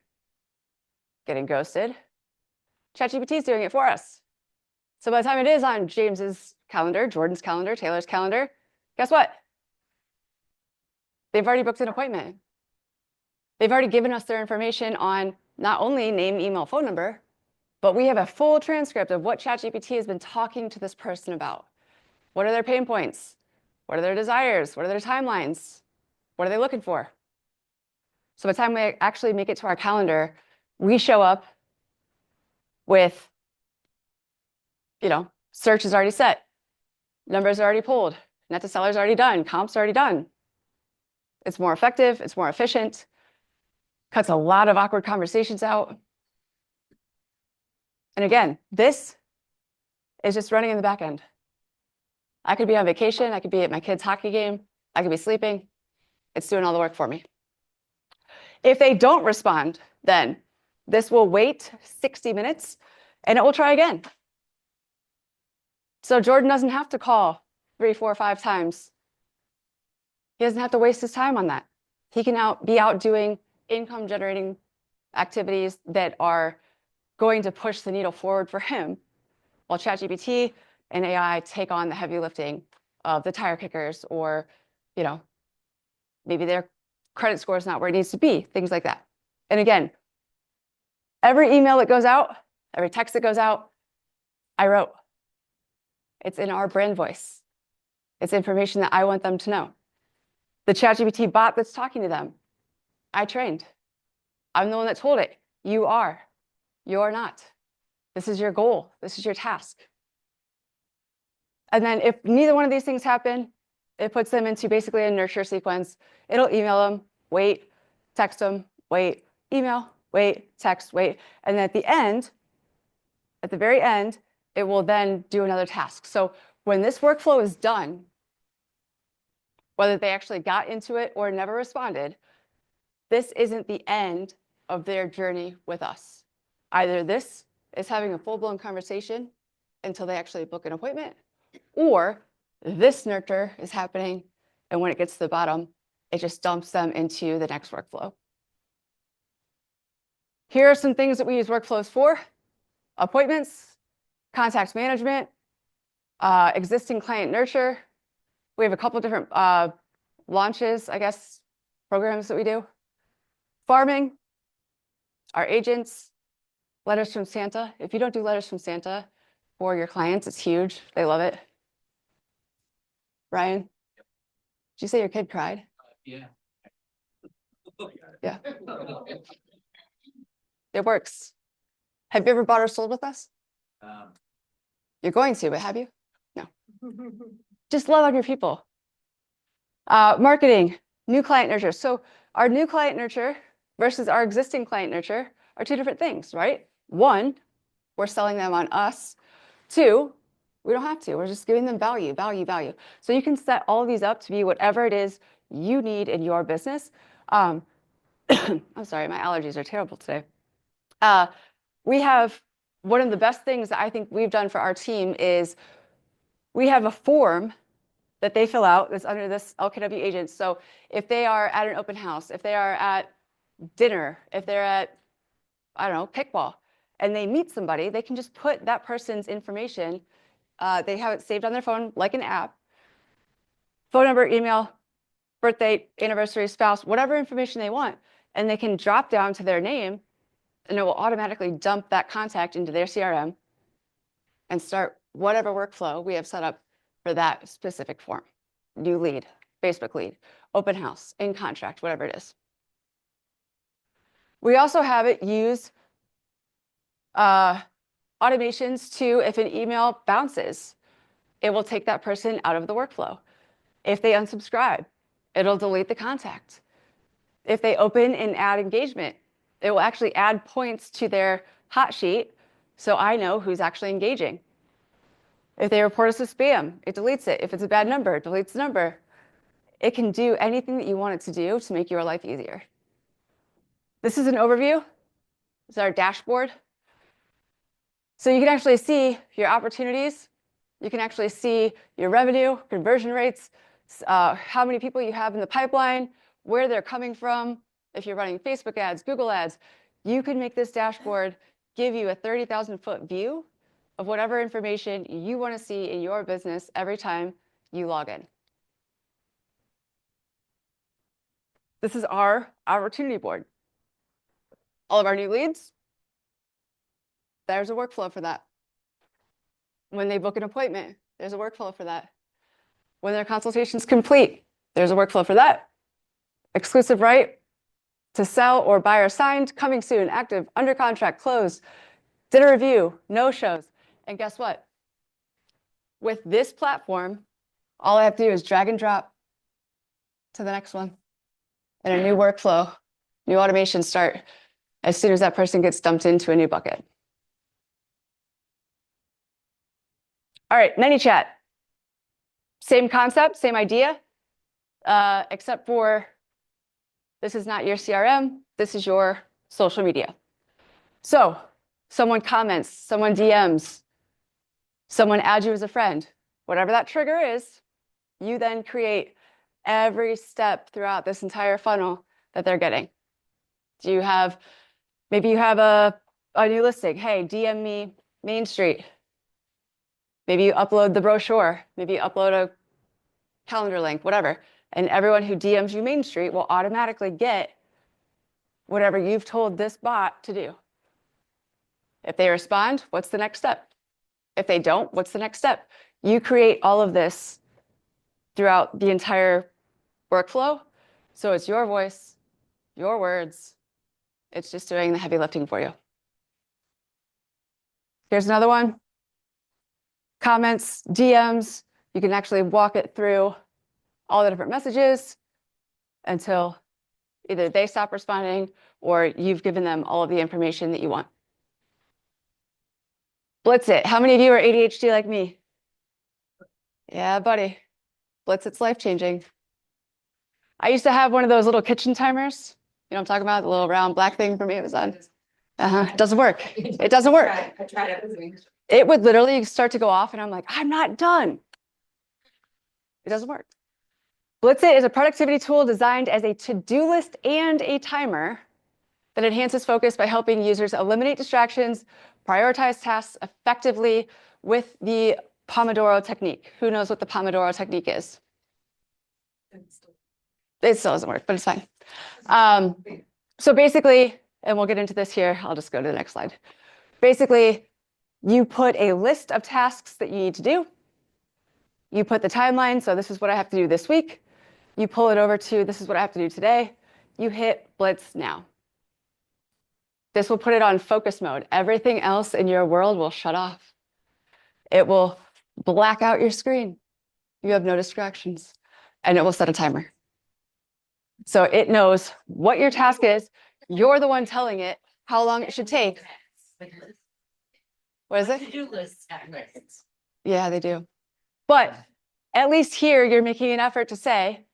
getting ghosted, ChatGPT is doing it for us. So by the time it is on James's calendar, Jordan's calendar, Taylor's calendar, guess what? They've already booked an appointment. They've already given us their information on not only name, email, phone number, but we have a full transcript of what ChatGPT has been talking to this person about. What are their pain points? What are their desires? What are their timelines? What are they looking for? So by the time we actually make it to our calendar, we show up with, search is already set, numbers are already pulled, net to seller is already done, comps already done. It's more effective, it's more efficient, cuts a lot of awkward conversations out. And again, this is just running in the back end. I could be on vacation, I could be at my kid's hockey game, I could be sleeping. It's doing all the work for me. If they don't respond, then This will wait 60 minutes and it will try again. So Jordan doesn't have to call 3, 4, 5 times. He doesn't have to waste his time on that. He can be out doing income generating activities that are going to push the needle forward for him, while ChatGPT and AI take on the heavy lifting of the tire kickers, or, you know, maybe their credit score is not where it needs to be, things like that. And again, every email that goes out, every text that goes out, I wrote. It's in our brand voice. It's information that I want them to know. The ChatGPT bot that's talking to them, I trained. I'm the one that told it. You are. You're not. This is your goal. This is your task. And then if neither one of these things happen, it puts them into basically a nurture sequence. It'll email them, wait, text them, wait, email, wait, text, wait. And then at the very end, it will then do another task. So when this workflow is done, whether they actually got into it or never responded, this isn't the end of their journey with us. Either this is having a full-blown conversation until they actually book an appointment, or this nurture is happening, and when it gets to the bottom, it just dumps them into the next workflow. Here are some things that we use workflows for: appointments, contact management, existing client nurture. We have a couple different launches, I guess, programs that we do. Farming, our agents, letters from Santa. If you don't do letters from Santa for your clients, it's huge. They love it. Ryan, did you say your kid cried? Yeah. Yeah. It works. Have you ever bought or sold with us? You're going to, but have you? No. Just love on your people. Marketing, new client nurture. So our new client nurture versus our existing client nurture are two different things, right? One, we're selling them on us. Two, we don't have to. We're just giving them value, value, value. So you can set all of these up to be whatever it is you need in your business. I'm sorry, my allergies are terrible today. We have one of the best things that I think we've done for our team is we have a form that they fill out that's under this LKW agent. So if they are at an open house, if they are at dinner, if they're at, I don't know, kickball, and they meet somebody, they can just put that person's information. They have it saved on their phone like an app. Phone number, email, birthday, anniversary, spouse, whatever information they want. And they can drop down to their name, and it will automatically dump that contact into their CRM and start whatever workflow we have set up for that specific form. New lead, Facebook lead, open house, in contract, whatever it is. We also have it use automations to, if an email bounces, it will take that person out of the workflow. If they unsubscribe, it'll delete the contact. If they open and add engagement, it will actually add points to their hot sheet so I know who's actually engaging. If they report us as spam, it deletes it. If it's a bad number, it deletes the number. It can do anything that you want it to do to make your life easier. This is an overview. This is our dashboard. So you can actually see your opportunities. You can actually see your revenue, conversion rates, how many people you have in the pipeline, where they're coming from. If you're running Facebook ads, Google ads, you can make this dashboard give you a 30,000-foot view of whatever information you want to see in your business every time you log in. This is our opportunity board. All of our new leads, there's a workflow for that. When they book an appointment, there's a workflow for that. When their consultation's complete, there's a workflow for that. Exclusive right to sell or buy or signed, coming soon, active, under contract, closed, did a review, no shows. And guess what? With this platform, all I have to do is drag and drop to the next one. And a new workflow, new automation start as soon as that person gets dumped into a new bucket. All right, ManyChat. Same concept, same idea, except for this is not your CRM, this is your social media. So someone comments, someone DMs, someone adds you as a friend, whatever that trigger is, you then create every step throughout this entire funnel that they're getting. Do you have, maybe you have a new listing. Hey, DM me Main Street. Maybe you upload the brochure. Maybe you upload a calendar link, whatever. And everyone who DMs you Main Street will automatically get whatever you've told this bot to do. If they respond, what's the next step? If they don't, what's the next step? You create all of this throughout the entire workflow. So it's your voice, your words. It's just doing the heavy lifting for you. Here's another one. Comments, DMs. You can actually walk it through all the different messages until either they stop responding or you've given them all of the information that you want. Blitz it. How many of you are ADHD like me? Yeah, buddy. Blitz it's life-changing. I used to have one of those little kitchen timers. You know what I'm talking about? The little round black thing from Amazon. It doesn't work. It doesn't work. I tried it. It would literally start to go off and I'm like, I'm not done. It doesn't work. Blitz It is a productivity tool designed as a to-do list and a timer that enhances focus by helping users eliminate distractions, prioritize tasks effectively with the Pomodoro technique. Who knows what the Pomodoro technique is? It still doesn't work, but it's fine. So basically, and we'll get into this here. I'll just go to the next slide. Basically, you put a list of tasks that you need to do. You put the timeline. So this is what I have to do this week. You pull it over to this is what I have to do today. You hit Blitz now. This will put it on focus mode. Everything else in your world will shut off. It will black out your screen. You have no distractions. And it will set a timer. So it knows what your task is. You're the one telling it how long it should take. What is it? To-do list techniques. Yeah, they do. But at least here, you're making an effort to say,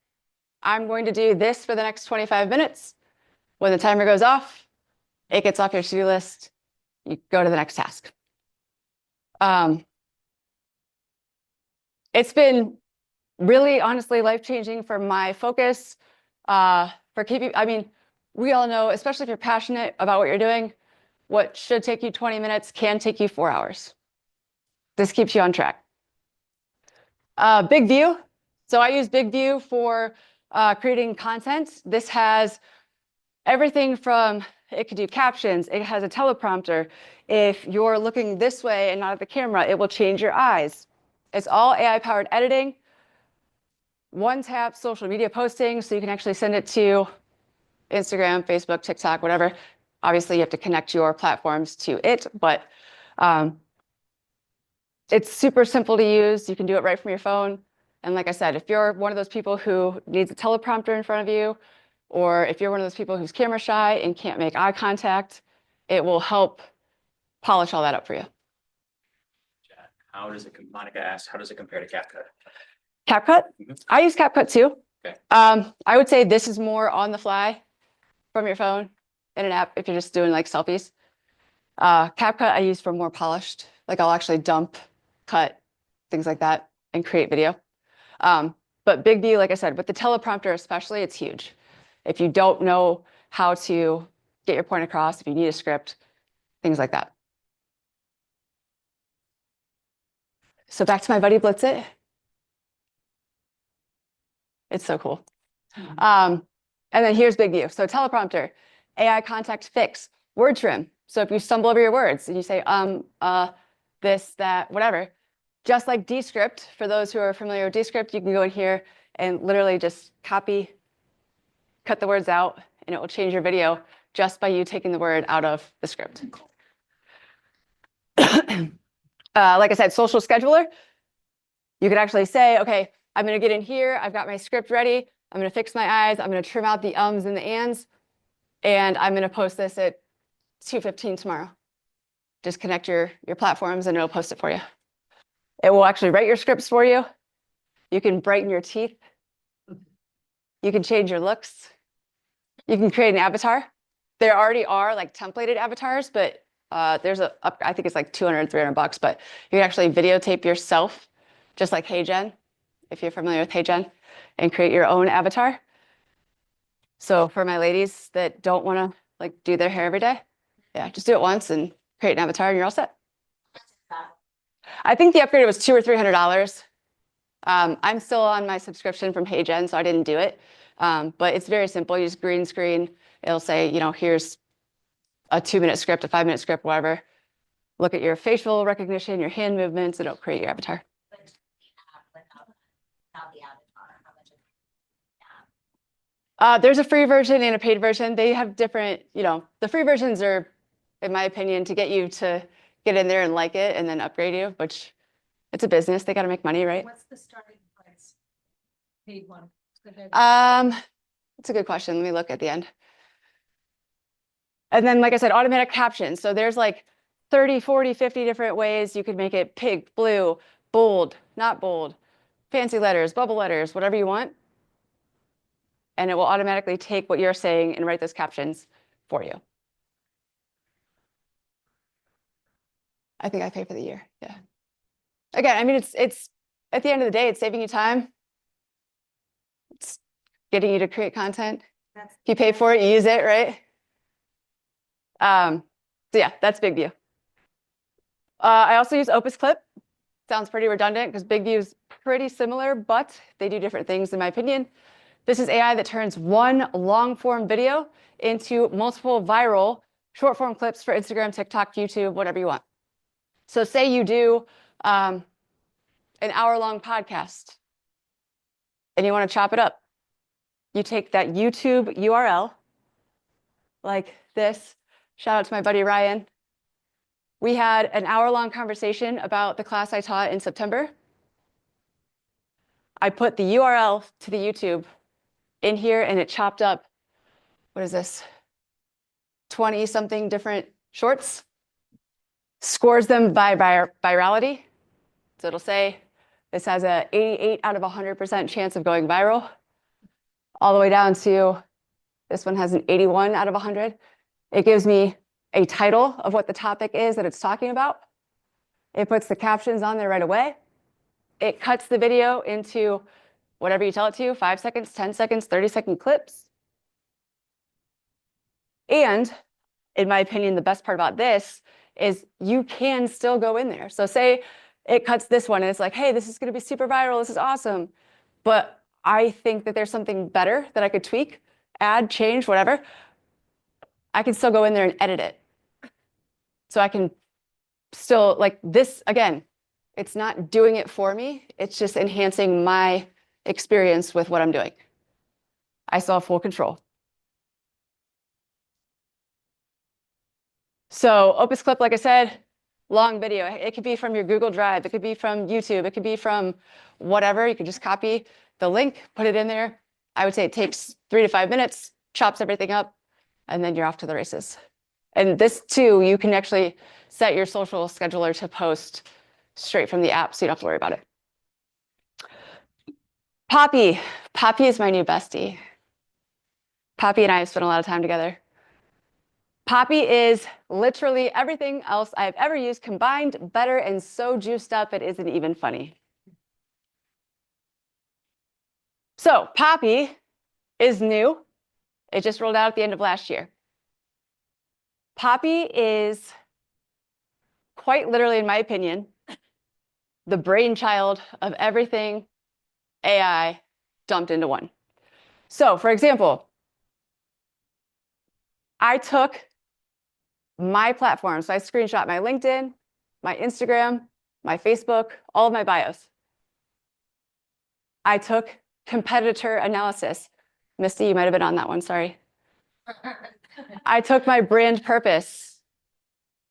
I'm going to do this for the next 25 minutes. When the timer goes off, it gets off your to-do list. You go to the next task. It's been really, honestly, life-changing for my focus, for keeping, I mean, we all know, especially if you're passionate about what you're doing, what should take you 20 minutes can take you 4 hours. This keeps you on track. Big View. So I use Big View for creating content. This has everything from, it could do captions. It has a teleprompter. If you're looking this way and not at the camera, it will change your eyes. It's all AI-powered editing. One tap social media posting, so you can actually send it to Instagram, Facebook, TikTok, whatever. Obviously, you have to connect your platforms to it, but it's super simple to use. You can do it right from your phone. And like I said, if you're one of those people who needs a teleprompter in front of you, or if you're one of those people who's camera shy and can't make eye contact, it will help polish all that up for you. How does it, Monica asked, how does it compare to CapCut? CapCut? I use CapCut too. Okay. I would say this is more on the fly from your phone in an app if you're just doing like selfies. CapCut I use for more polished, like I'll actually dump, cut, things like that, and create video. But Big View, like I said, with the teleprompter especially, it's huge. If you don't know how to get your point across, if you need a script, things like that. So back to my buddy Blitz It. It's so cool. And then here's Big View. So teleprompter, AI context fix, word trim. So if you stumble over your words and you say, this, that, whatever, just like Descript, for those who are familiar with Descript, you can go in here and literally just copy, cut the words out, and it will change your video just by you taking the word out of the script. Like I said, social scheduler, you could actually say, okay, I'm going to get in here. I've got my script ready. I'm going to fix my eyes. I'm going to trim out the ums and the ands. And I'm going to post this at 2:15 tomorrow. Just connect your platforms and it'll post it for you. It will actually write your scripts for you. You can brighten your teeth. You can change your looks. You can create an avatar. there already are like templated avatars, but there's I think it's like 200, $300, but you can actually videotape yourself, just like HeyGen, if you're familiar with HeyGen, and create your own avatar. So for my ladies that don't want to like do their hair every day, yeah, just do it once and create an avatar and you're all set. I think the upgrade was $200 or $300. I'm still on my subscription from HeyGen, so I didn't do it. But it's very simple. You just green screen. It'll say, you know, here's a 2-minute script, a 5-minute script, whatever. Look at your facial recognition, your hand movements, and it'll create your avatar. Not the avatar, how much? There's a free version and a paid version. They have different, you know, the free versions are, in my opinion, to get you to get in there and like it and then upgrade you, which it's a business. They got to make money, right? What's the starting price? Paid one. That's a good question. Let me look at the end. And then, like I said, automatic captions. So there's like 30, 40, 50 different ways you could make it pink, blue, bold, not bold, fancy letters, bubble letters, whatever you want. And it will automatically take what you're saying and write those captions for you. I think I pay for the year. Yeah. Again, I mean, it's at the end of the day, it's saving you time. It's getting you to create content. If you pay for it, you use it, right? So yeah, that's Big View. I also use Opus Clip. Sounds pretty redundant because Big View is pretty similar, but they do different things in my opinion. This is AI that turns one long form video into multiple viral short form clips for Instagram, TikTok, YouTube, whatever you want. So say you do an hour-long podcast and you want to chop it up. You take that YouTube URL like this. Shout out to my buddy Ryan. We had an hour-long conversation about the class I taught in September. I put the URL to the YouTube in here and it chopped up, what is this? 20 something different shorts, scores them by virality. So it'll say this has a 88 out of 100% chance of going viral, all the way down to this one has an 81 out of 100. It gives me a title of what the topic is that it's talking about. It puts the captions on there right away. It cuts the video into whatever you tell it to, 5 seconds, 10 seconds, 30-second clips. And in my opinion, the best part about this is you can still go in there. So say it cuts this one and it's like, hey, this is going to be super viral. This is awesome. But I think that there's something better that I could tweak, add, change, whatever. I can still go in there and edit it. So I can still, like this, again, it's not doing it for me. It's just enhancing my experience with what I'm doing. I still have full control. So Opus Clip, like I said, long video. It could be from your Google Drive. It could be from YouTube. It could be from whatever. You could just copy the link, put it in there. I would say it takes 3 to 5 minutes, chops everything up, and then you're off to the races. And this too, you can actually set your social scheduler to post straight from the app, so you don't have to worry about it. Poppy. Poppy is my new bestie. Poppy and I have spent a lot of time together. Poppy is literally everything else I've ever used combined, better, and so juiced up it isn't even funny. So Poppy is new. It just rolled out at the end of last year. Poppy is quite literally, in my opinion, the brainchild of everything AI dumped into one. So for example, I took my platform. So I screenshot my LinkedIn, my Instagram, my Facebook, all of my bios. I took competitor analysis. Misty, you might have been on that one, sorry. I took my brand purpose.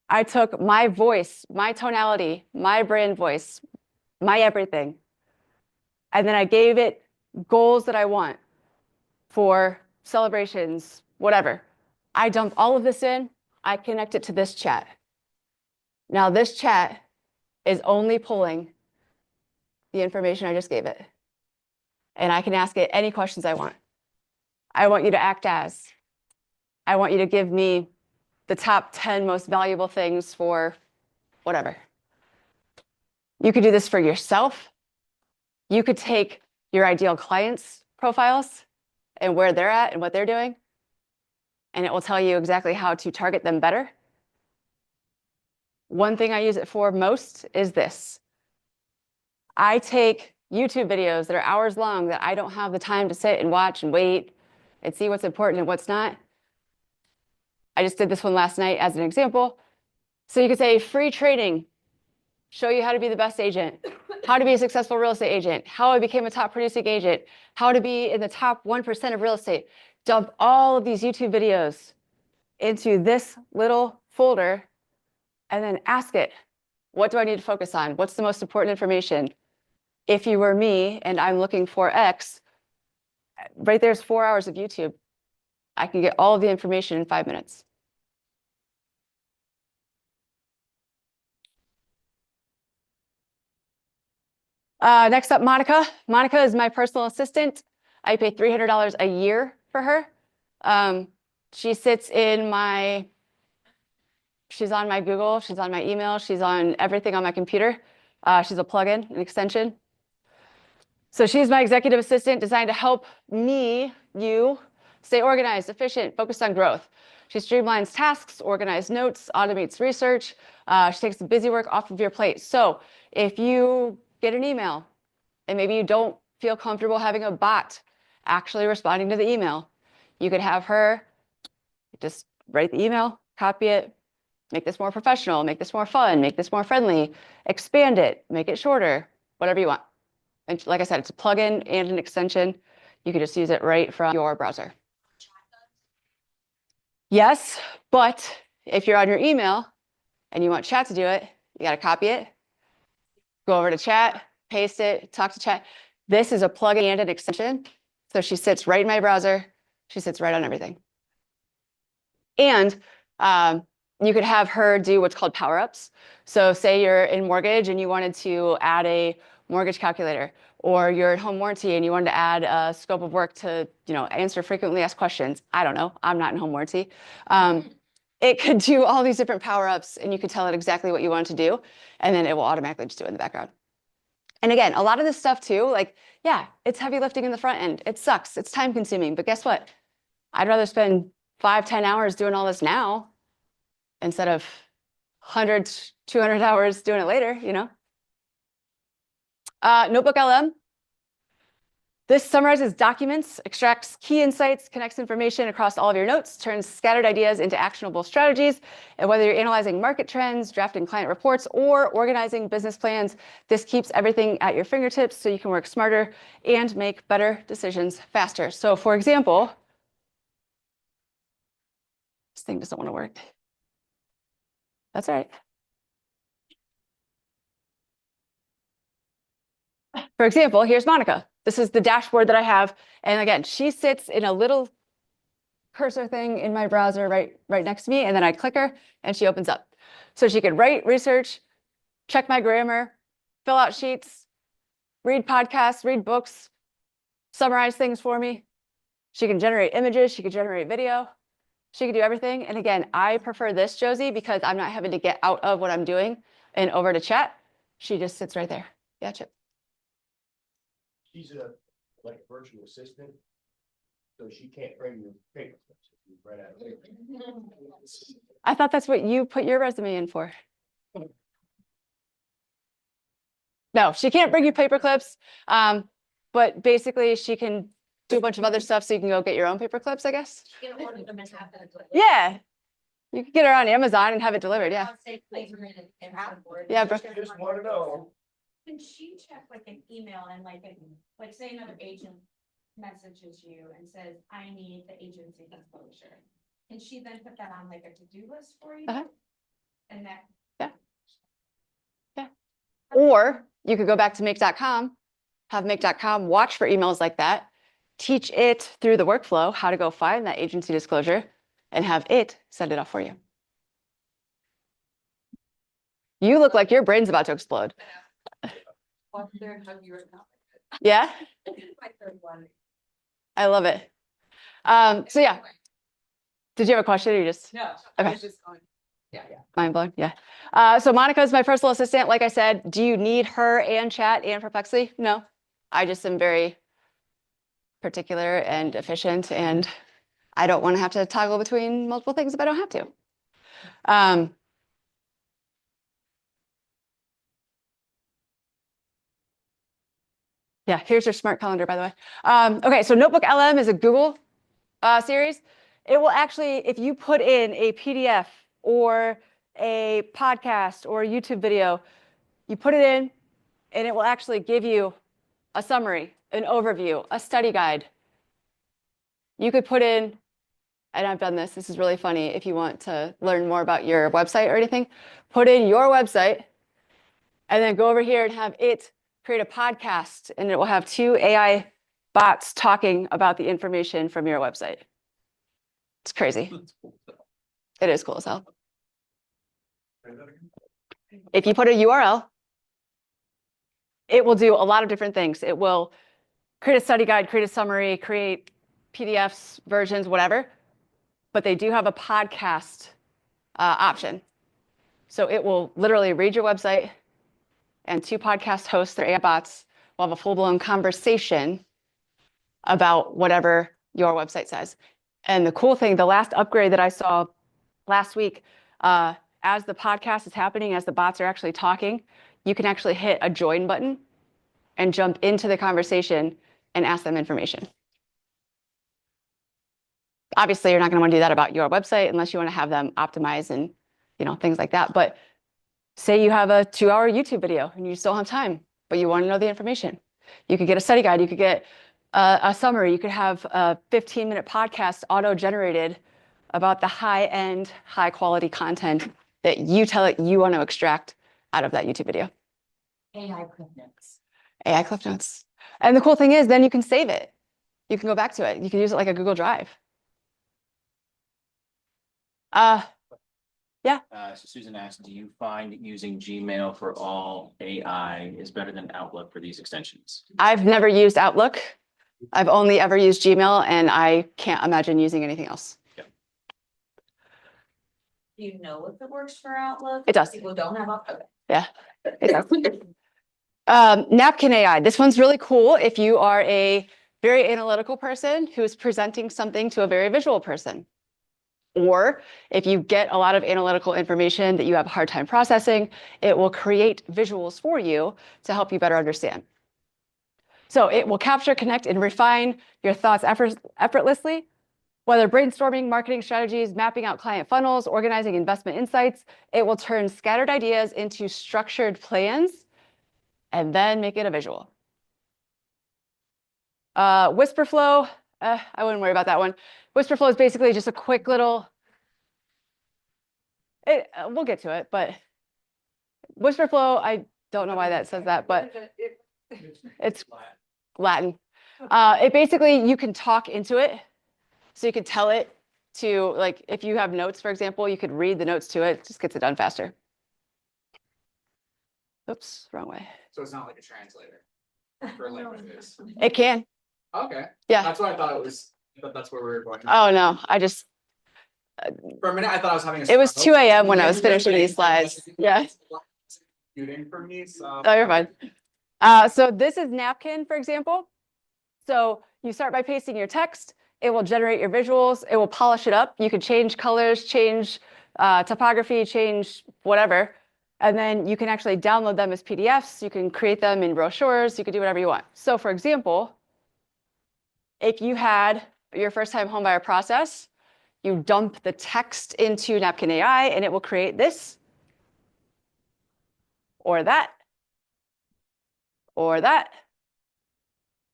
I took my voice, my tonality, my brand voice, my everything. And then I gave it goals that I want for celebrations, whatever. I dump all of this in. I connect it to this chat. Now this chat is only pulling the information I just gave it. And I can ask it any questions I want. I want you to act as. I want you to give me the top 10 most valuable things for whatever. You could do this for yourself. You could take your ideal clients' profiles and where they're at and what they're doing, and it will tell you exactly how to target them better. One thing I use it for most is this. I take YouTube videos that are hours long that I don't have the time to sit and watch and wait and see what's important and what's not. I just did this one last night as an example. So you could say free training, show you how to be the best agent, how to be a successful real estate agent, how I became a top producing agent, how to be in the top 1% of real estate. Dump all of these YouTube videos into this little folder and then ask it, what do I need to focus on? What's the most important information? If you were me and I'm looking for X, right there's 4 hours of YouTube. I can get all of the information in 5 minutes. Next up, Monica. Monica is my personal assistant. I pay $300 a year for her. She sits in my, she's on my Google, she's on my email, she's on everything on my computer. She's a plugin, an extension. So she's my executive assistant designed to help me, you, stay organized, efficient, focused on growth. She streamlines tasks, organizes notes, automates research. She takes the busy work off of your plate. So if you get an email and maybe you don't feel comfortable having a bot actually responding to the email, you could have her just write the email, copy it, make this more professional, make this more fun, make this more friendly, expand it, make it shorter, whatever you want. And like I said, it's a plugin and an extension. You can just use it right from your browser. Yes, but if you're on your email and you want chat to do it, you got to copy it, go over to chat, paste it, talk to chat. This is a plugin and an extension. So she sits right in my browser. She sits right on everything. And you could have her do what's called power-ups. So say you're in mortgage and you wanted to add a mortgage calculator, or you're in home warranty and you wanted to add a scope of work to, answer frequently asked questions. I don't know. I'm not in home warranty. It could do all these different power-ups and you could tell it exactly what you want to do. And then it will automatically just do it in the background. And again, a lot of this stuff too, yeah, it's heavy lifting in the front end. It sucks. It's time consuming. But guess what? I'd rather spend 5-10 hours doing all this now instead of 100-200 hours doing it later, Notebook LM. This summarizes documents, extracts key insights, connects information across all of your notes, turns scattered ideas into actionable strategies. And whether you're analyzing market trends, drafting client reports, or organizing business plans, this keeps everything at your fingertips so you can work smarter and make better decisions faster. So for example, this thing doesn't want to work. That's all right. For example, here's Monica. This is the dashboard that I have. And again, she sits in a little cursor thing in my browser right next to me. And then I click her and she opens up. So she could write research, check my grammar, fill out sheets, read podcasts, read books, summarize things for me. She can generate images. She could generate video. She could do everything. And again, I prefer this, Josie, because I'm not having to get out of what I'm doing and over to chat. She just sits right there. Yeah, Chip. She's a virtual assistant, so she can't bring you paper clips if you write out paper. I thought that's what you put your resume in for. No, she can't bring you paper clips, but basically she can do a bunch of other stuff so you can go get your own paper clips, I guess. Yeah, you can get her on Amazon and have it delivered, yeah. Yeah, bro. I just want to know. Can she check an email and say another agent messages you and says, I need the agency disclosure. Can she then put that on a to-do list for you? Uh-huh. And that. Yeah. Or you could go back to make.com, have make.com watch for emails like that, teach it through the workflow how to go find that agency disclosure and have it send it off for you. You look like your brain's about to explode. Yeah, I love it. So yeah, Did you have a question or you just? No, Okay. I was just going, yeah. Mind blown, yeah. So Monica is my personal assistant. Like I said, do you need her and chat and Perplexity? No, I just am very particular and efficient, and I don't want to have to toggle between multiple things if I don't have to. Yeah, here's your smart calendar, by the way. Okay, so Notebook LM is a Google series. It will actually, if you put in a PDF or a podcast or a YouTube video, you put it in and it will actually give you a summary, an overview, a study guide. You could put in, and I've done this, this is really funny if you want to learn more about your website or anything, put in your website and then go over here and have it create a podcast, and it will have 2 AI bots talking about the information from your website. It's crazy. It is cool as hell. If you put a URL, it will do a lot of different things. It will create a study guide, create a summary, create PDFs, versions, whatever. But they do have a podcast option. So it will literally read your website, and 2 podcast hosts, their AI bots, will have a full-blown conversation about whatever your website says. And the cool thing, the last upgrade that I saw last week, as the podcast is happening, as the bots are actually talking, you can actually hit a join button and jump into the conversation and ask them information. Obviously, you're not going to want to do that about your website unless you want to have them optimize and, things like that. But say you have a 2-hour YouTube video and you just don't have time, but you want to know the information. You could get a study guide. You could get a summary. You could have a 15-minute podcast auto-generated about the high-end, high-quality content that you tell it you want to extract out of that YouTube video. AI Cliff Notes. AI Cliff Notes. And the cool thing is then you can save it. You can go back to it. You can use it like a Google Drive. So Susan asked, do you find using Gmail for all AI is better than Outlook for these extensions? I've never used Outlook. I've only ever used Gmail, and I can't imagine using anything else. Do you know if it works for Outlook? It does. People don't have Outlook. Yeah, it does. Napkin AI. This one's really cool if you are a very analytical person who's presenting something to a very visual person. Or if you get a lot of analytical information that you have a hard time processing, it will create visuals for you to help you better understand. So it will capture, connect, and refine your thoughts effortlessly, whether brainstorming, marketing strategies, mapping out client funnels, organizing investment insights. It will turn scattered ideas into structured plans and then make it a visual. Whisperflow, I wouldn't worry about that one. Whisperflow is basically just a quick little, we'll get to it, but Whisperflow, I don't know why that says that, but it's Latin. It basically, you can talk into it. So you could tell it to, like, if you have notes, for example, you could read the notes to it, just gets it done faster. Oops, wrong way. So it's not like a translator for languages. It can, Okay, yeah. that's what I thought it was, but that's where we were going. Oh, no, For a minute, I thought I was having a. it was 2 a.m. when I was finishing these slides. Yeah. Computing for me, so. Oh, you're fine. So this is Napkin, for example. So you start by pasting your text. It will generate your visuals. It will polish it up. You can change colors, change typography, change whatever. And then you can actually download them as PDFs. You can create them in brochures. You can do whatever you want. So for example, if you had your first time homebuyer process, you dump the text into Napkin AI and it will create this or that or that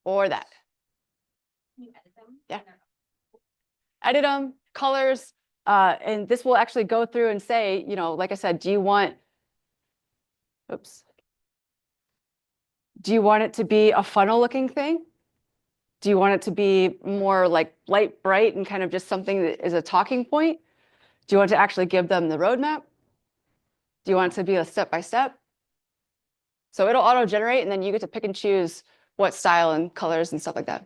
or that. Can you edit them? Yeah. Edit them, colors, and this will actually go through and say, like I said, do you want it to be a funnel looking thing? Do you want it to be more like light, bright, and kind of just something that is a talking point? Do you want to actually give them the roadmap? Do you want it to be a step-by-step? So it'll auto-generate, and then you get to pick and choose what style and colors and stuff like that.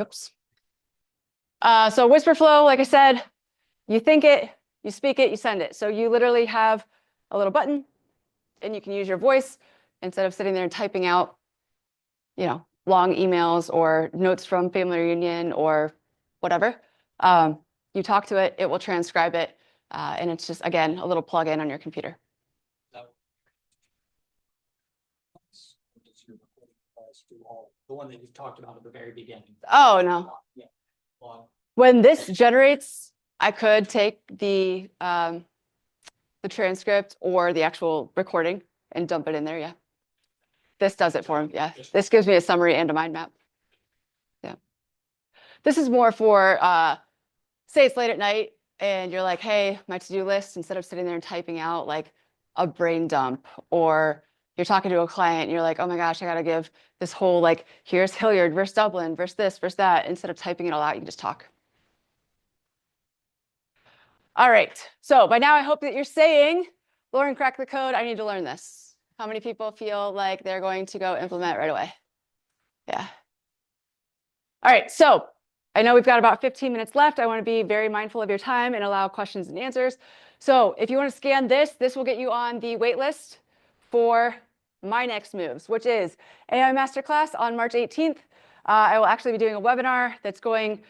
Oops. So whisper flow, like I said, you think it, you speak it, you send it. So you literally have a little button and you can use your voice instead of sitting there and typing out, long emails or notes from family reunion or whatever. You talk to it, it will transcribe it. And it's just, again, a little plug-in on your computer. The one that you talked about at the very beginning. Oh, no. Yeah. Well, When this generates, I could take the transcript or the actual recording and dump it in there. Yeah. This does it for him. Yeah. This gives me a summary and a mind map. Yeah. This is more for, say it's late at night and you're like, hey, my to-do list, instead of sitting there and typing out like a brain dump, or you're talking to a client and you're like, oh my gosh, I got to give this whole, like, here's Hilliard versus Dublin versus this versus that. Instead of typing it all out, you just talk. All right. So by now, I hope that you're saying, Lauren, crack the code. I need to learn this. How many people feel like they're going to go implement right away? Yeah. All right. So I know we've got about 15 minutes left. I want to be very mindful of your time and allow questions and answers. So if you want to scan this, this will get you on the wait list for my next moves, which is AI Masterclass on March 18th. I will actually be doing a webinar that's going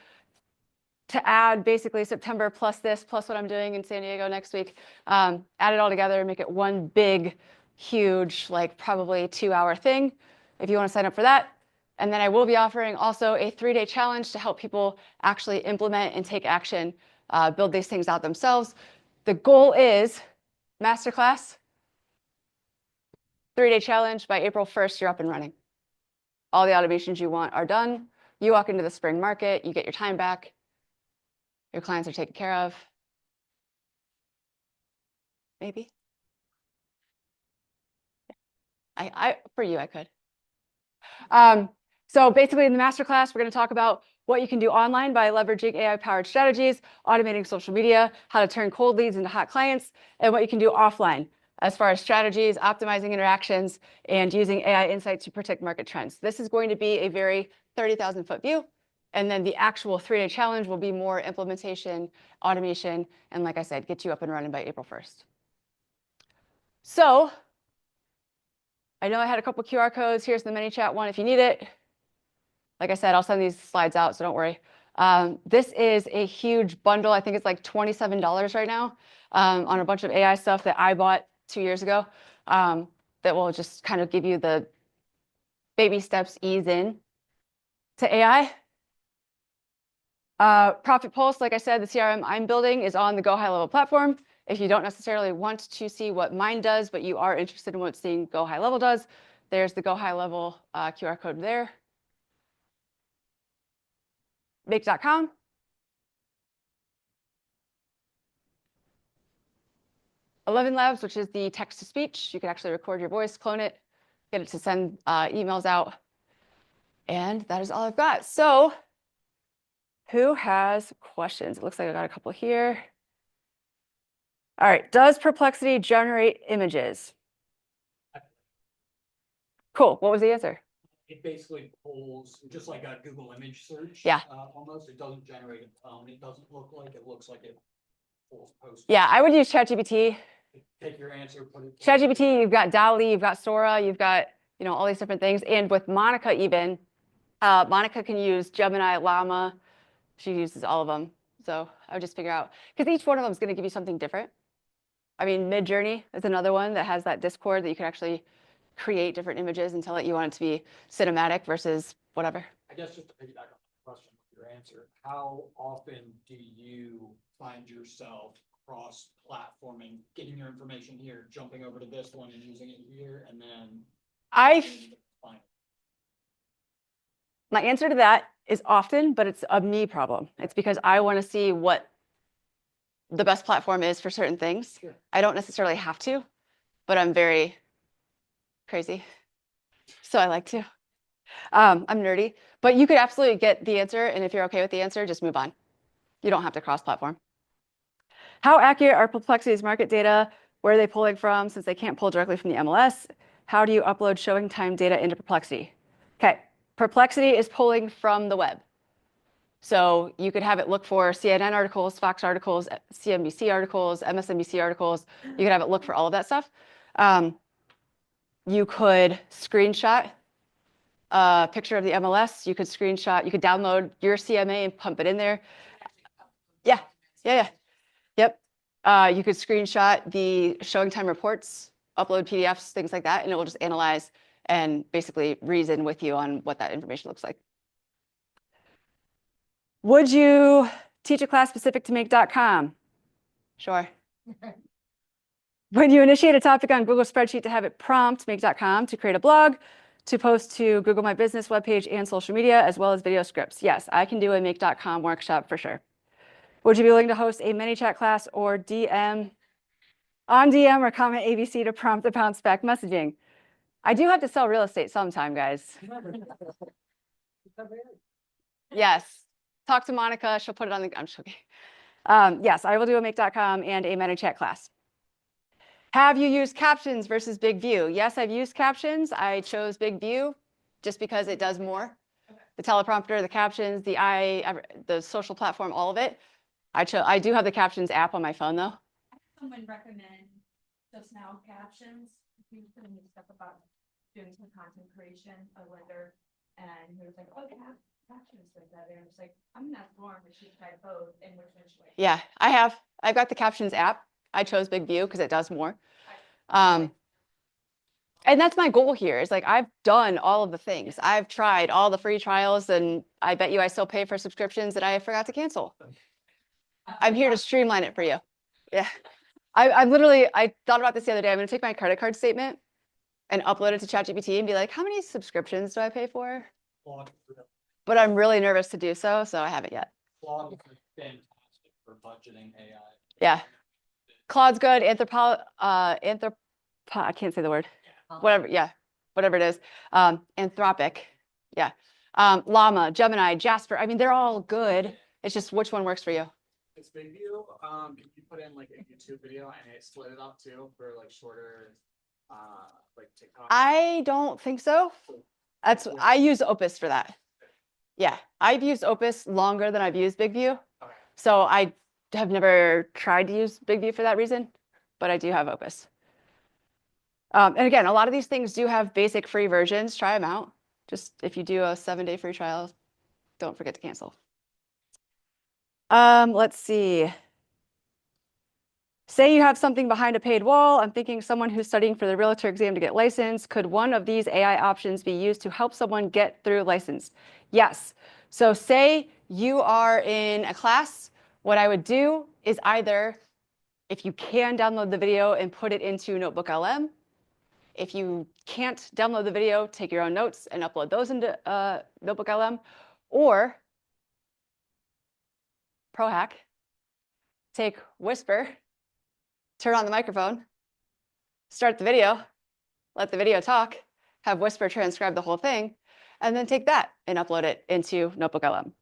to add basically September plus this, plus what I'm doing in San Diego next week, add it all together and make it one big, huge, like probably 2-hour thing if you want to sign up for that. And then I will be offering also a 3-day challenge to help people actually implement and take action, build these things out themselves. The goal is Masterclass, 3-day challenge. By April 1st, you're up and running. All the automations you want are done. You walk into the spring market, you get your time back. Your clients are taken care of. Maybe. For you, I could. So basically in the masterclass, we're going to talk about what you can do online by leveraging AI-powered strategies, automating social media, how to turn cold leads into hot clients, and what you can do offline as far as strategies, optimizing interactions, and using AI insights to predict market trends. This is going to be a very 30,000-foot view. And then the actual 3-day challenge will be more implementation, automation, and like I said, get you up and running by April 1st. So I know I had a couple QR codes. Here's the ManyChat one if you need it. Like I said, I'll send these slides out, so don't worry. This is a huge bundle. I think it's like $27 right now on a bunch of AI stuff that I bought 2 years ago that will just kind of give you the baby steps ease in to AI. Profit Pulse, like I said, the CRM I'm building is on the Go High Level platform. If you don't necessarily want to see what mine does, but you are interested in what seeing Go High Level does, there's the Go High Level QR code there. Make.com. ElevenLabs, which is the text-to-speech. You can actually record your voice, clone it, get it to send emails out. And that is all I've got. So who has questions? It looks like I got a couple here. All right. Does Perplexity generate images? Cool. What was the answer? it basically pulls, just like a Google image search. Yeah. Almost, it doesn't generate a tone. It doesn't look like, it looks like it pulls post. Yeah, I would use ChatGPT. Take your answer, put it. ChatGPT, you've got DALL-E, you've got Sora, you've got, all these different things. And with Monica even, Monica can use Gemini, Llama. She uses all of them. So I would just figure out, because each one of them is going to give you something different. I mean, Midjourney is another one that has that Discord that you can actually create different images and tell it you want it to be cinematic versus whatever. I guess just to piggyback on the question with your answer, how often do you find yourself cross-platforming, getting your information here, jumping over to this one and using it here, and then my answer to that is often, but it's a me problem. It's because I want to see what the best platform is for certain things. Sure. I don't necessarily have to, but I'm very crazy. So I like to. I'm nerdy, but you could absolutely get the answer. And if you're okay with the answer, just move on. You don't have to cross-platform. How accurate are Perplexity's market data? Where are they pulling from since they can't pull directly from the MLS? How do you upload showing time data into Perplexity? Okay, Perplexity is pulling from the web. So you could have it look for CNN articles, Fox articles, CNBC articles, MSNBC articles. You could have it look for all of that stuff. You could screenshot a picture of the MLS. You could download your CMA and pump it in there. Yeah. Yep. You could screenshot the showing time reports, upload PDFs, things like that, and it will just analyze and basically reason with you on what that information looks like. Would you teach a class specific to make.com? Sure. When you initiate a topic on Google Spreadsheet to have it prompt make.com to create a blog, to post to Google My Business webpage and social media, as well as video scripts. Yes, I can do a make.com workshop for sure. Would you be willing to host a ManyChat class or DM or comment ABC to prompt the bounce back messaging? I do have to sell real estate sometime, guys. Yes. Talk to Monica. She'll put it on the, I'm joking. Yes, I will do a make.com and a ManyChat class. Have you used captions versus big view? Yes, I've used captions. I chose big view just because it does more. The teleprompter, the captions, the social platform, all of it. I do have the captions app on my phone though. Someone recommend just now captions. We put in stuff about doing some content creation, a lender, and he was like, "Oh, captions like that." And I was like, "I'm not sure if she tried both, and which one should I?" Yeah, I have. I've got the captions app. I chose big view because it does more. And that's my goal here is like, I've done all of the things. I've tried all the free trials and I bet you I still pay for subscriptions that I forgot to cancel. I'm here to streamline it for you. Yeah. I thought about this the other day. I'm going to take my credit card statement and upload it to ChatGPT and be like, how many subscriptions do I pay for? But I'm really nervous to do so, so I haven't yet. Claude is fantastic for budgeting AI. Yeah. Claude's good. I can't say the word. Whatever, yeah, whatever it is. Anthropic, yeah. Llama, Gemini, Jasper. I mean, they're all good. It's just which one works for you. It's big view. If you put in like a YouTube video and it split it up too for like shorter, like TikTok. I don't think so. I use Opus for that. Yeah, I've used Opus longer than I've used Big View. Okay. So I have never tried to use Big View for that reason, but I do have Opus. And again, a lot of these things do have basic free versions. Try them out. Just if you do a 7-day free trial, don't forget to cancel. Let's see. Say you have something behind a paid wall. I'm thinking someone who's studying for the realtor exam to get licensed. Could one of these AI options be used to help someone get through license? Yes. So say you are in a class. What I would do is either, if you can download the video and put it into Notebook LM. If you can't download the video, take your own notes and upload those into Notebook LM. Or pro hack, take Whisper, turn on the microphone, start the video, let the video talk, have Whisper transcribe the whole thing, and then take that and upload it into Notebook LM.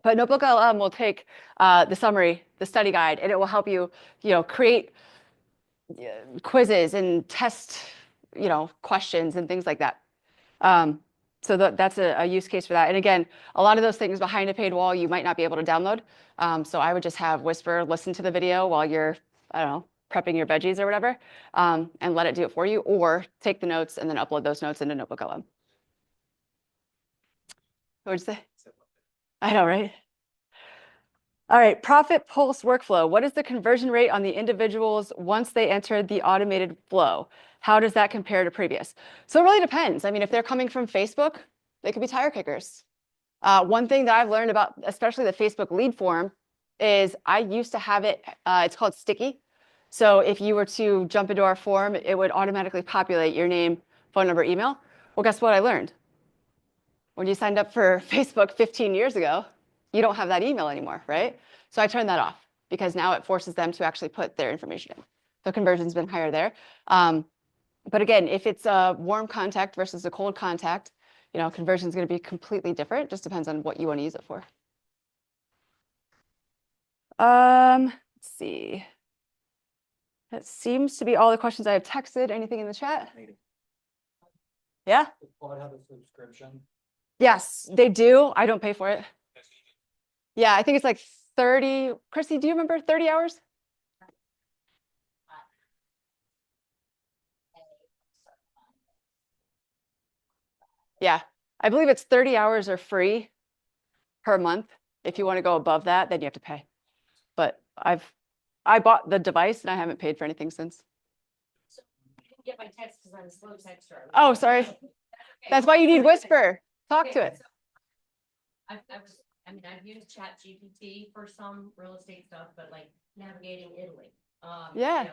But Notebook LM will take the summary, the study guide, and it will help you, create quizzes and test, questions and things like that. So that's a use case for that. And again, a lot of those things behind a paid wall, you might not be able to download. So I would just have Whisper listen to the video while you're, prepping your veggies or whatever, and let it do it for you, or take the notes and then upload those notes into Notebook LM. What would you say? I know, right? All right, Profit Pulse workflow. What is the conversion rate on the individuals once they enter the automated flow? How does that compare to previous? So it really depends. I mean, if they're coming from Facebook, they could be tire kickers. One thing that I've learned about, especially the Facebook lead form, is I used to have it, it's called sticky. So if you were to jump into our form, it would automatically populate your name, phone number, email. Well, guess what I learned? When you signed up for Facebook 15 years ago, you don't have that email anymore, right? So I turned that off because now it forces them to actually put their information in. So conversion's been higher there. But again, if it's a warm contact versus a cold contact, conversion is going to be completely different. Just depends on what you want to use it for. Let's see. That seems to be all the questions I have texted. Anything in the chat? Yeah? Does Claude have a subscription? Yes, they do. I don't pay for it. Yeah, I think it's like 30. Chrissy, do you remember 30 hours? Yeah, I believe it's 30 hours are free per month. If you want to go above that, then you have to pay. But I bought the device and I haven't paid for anything since. Get my text because I'm a slow texter. Oh, sorry. That's why you need Whisper. Talk to it. I've used ChatGPT for some real estate stuff, but like navigating Italy. Yeah.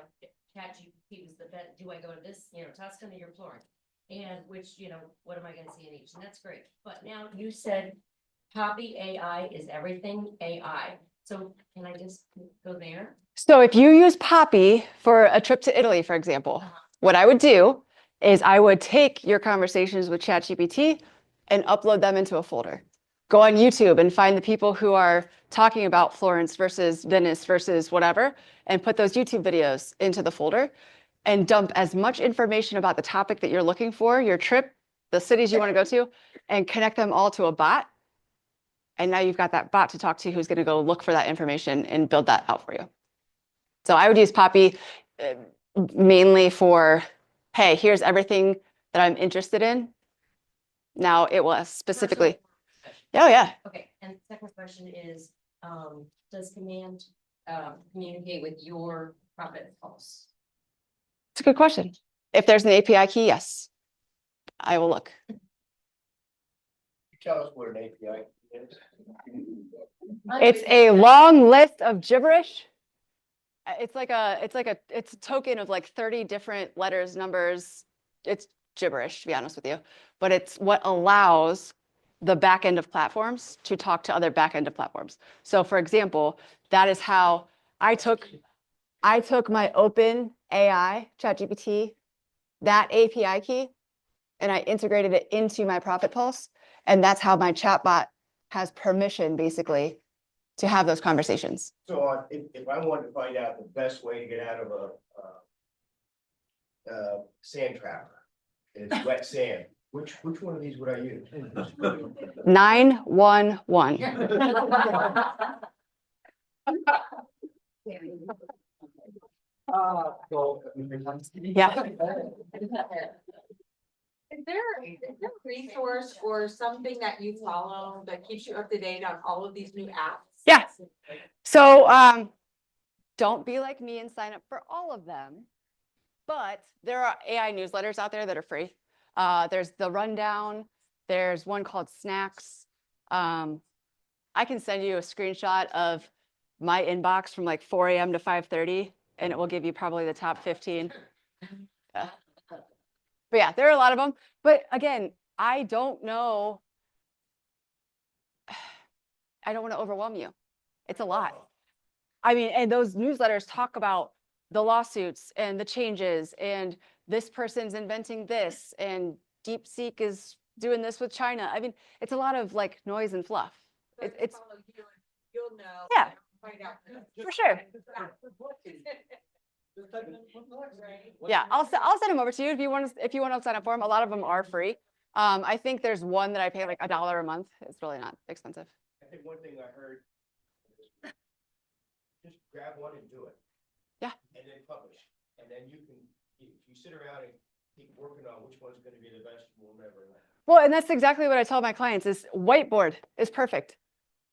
ChatGPT was the best. Do I go to this, Tuscany or Florence? And which, what am I gonna see in each? And that's great. But now you said copy AI is everything AI. So can I just go there? So if you use Poppy for a trip to Italy, for example, what I would do is I would take your conversations with ChatGPT and upload them into a folder. Go on YouTube and find the people who are talking about Florence versus Venice versus whatever, and put those YouTube videos into the folder and dump as much information about the topic that you're looking for, your trip, the cities you want to go to, and connect them all to a bot. And now you've got that bot to talk to who's going to go look for that information and build that out for you. So I would use Poppy mainly for, hey, here's everything that I'm interested in. Now it will specifically. Oh, yeah. Okay, and the second question is, does command communicate with your profit pulse? It's a good question. If there's an API key, yes, I will look. Tell us what an API is. It's a long list of gibberish. It's a token of like 30 different letters, numbers. It's gibberish, to be honest with you, but it's what allows the back end of platforms to talk to other back end of platforms. So for example, that is how I took my open AI ChatGPT, that API key, and I integrated it into my Profit Pulse. And that's how my chatbot has permission basically to have those conversations. So if I wanted to find out the best way to get out of a sand trapper, and it's wet sand, which one of these would I use? 911. Yeah. Is there a resource or something that you follow that keeps you up to date on all of these new apps? Yeah. So don't be like me and sign up for all of them, but there are AI newsletters out there that are free. There's the Rundown. There's one called Snacks. I can send you a screenshot of my inbox from like 4 a.m. to 5:30, and it will give you probably the top 15. But yeah, there are a lot of them. But again, I don't know. I don't want to overwhelm you. It's a lot. I mean, and those newsletters talk about the lawsuits and the changes, and this person's inventing this, and DeepSeek is doing this with China. I mean, it's a lot of like noise and fluff. It's You'll know. Yeah. Find out. For sure. Yeah, I'll send them over to you if you want to sign up for them. A lot of them are free. I think there's one that I pay like $1 a month. It's really not expensive. I think one thing I heard, just grab one and do it. Yeah. And then publish. And then if you sit around and keep working on which one's gonna be the best, you will never know. Well, and that's exactly what I tell my clients is whiteboard is perfect.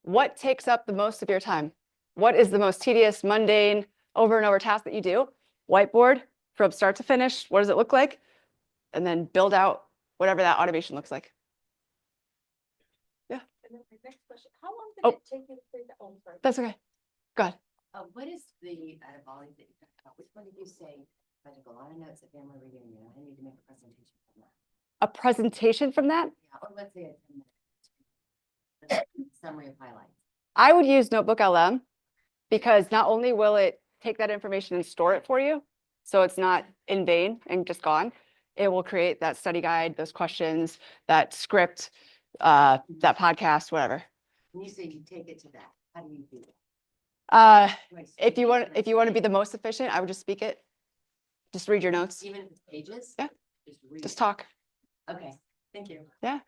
What takes up the most of your time? What is the most tedious, mundane, over and over task that you do? Whiteboard from start to finish. What does it look like? And then build out whatever that automation looks like. Yeah. And then my next question, how long did Oh. it take you to figure out? Oh, sorry. That's okay. Go ahead. What is the, out of all that you talked about, which one did you say? I took a lot of notes at family reunion. I need to make a presentation from that. A presentation from that? Yeah, or let's say a 10-minute summary of highlights. I would use Notebook LM because not only will it take that information and store it for you, so it's not in vain and just gone, it will create that study guide, those questions, that script, that podcast, whatever. When you say you take it to that, how do you do that? If you want to be the most efficient, I would just speak it. Just read your notes. Even if it's pages? Yeah. Read Just it. talk. Okay, thank you. Yeah.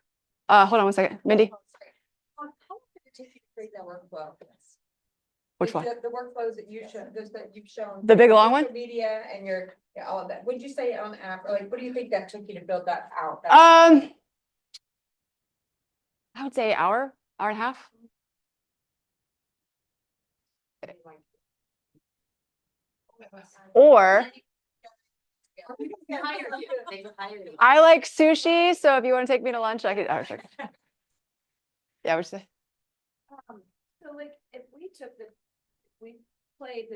Hold on one second. Mindy. Oh, sorry. How long did it take you to create that workflow. Which one? The workflows that you show, those that you've shown. The big long one? Social media and your, yeah, all of that. Would you say on the app, or like, what do you think that took you to build that out? I would say hour and a half. Or I like sushi, so if you want to take me to lunch, I could. Oh, sure. Yeah, what'd you say? So like, if we took we played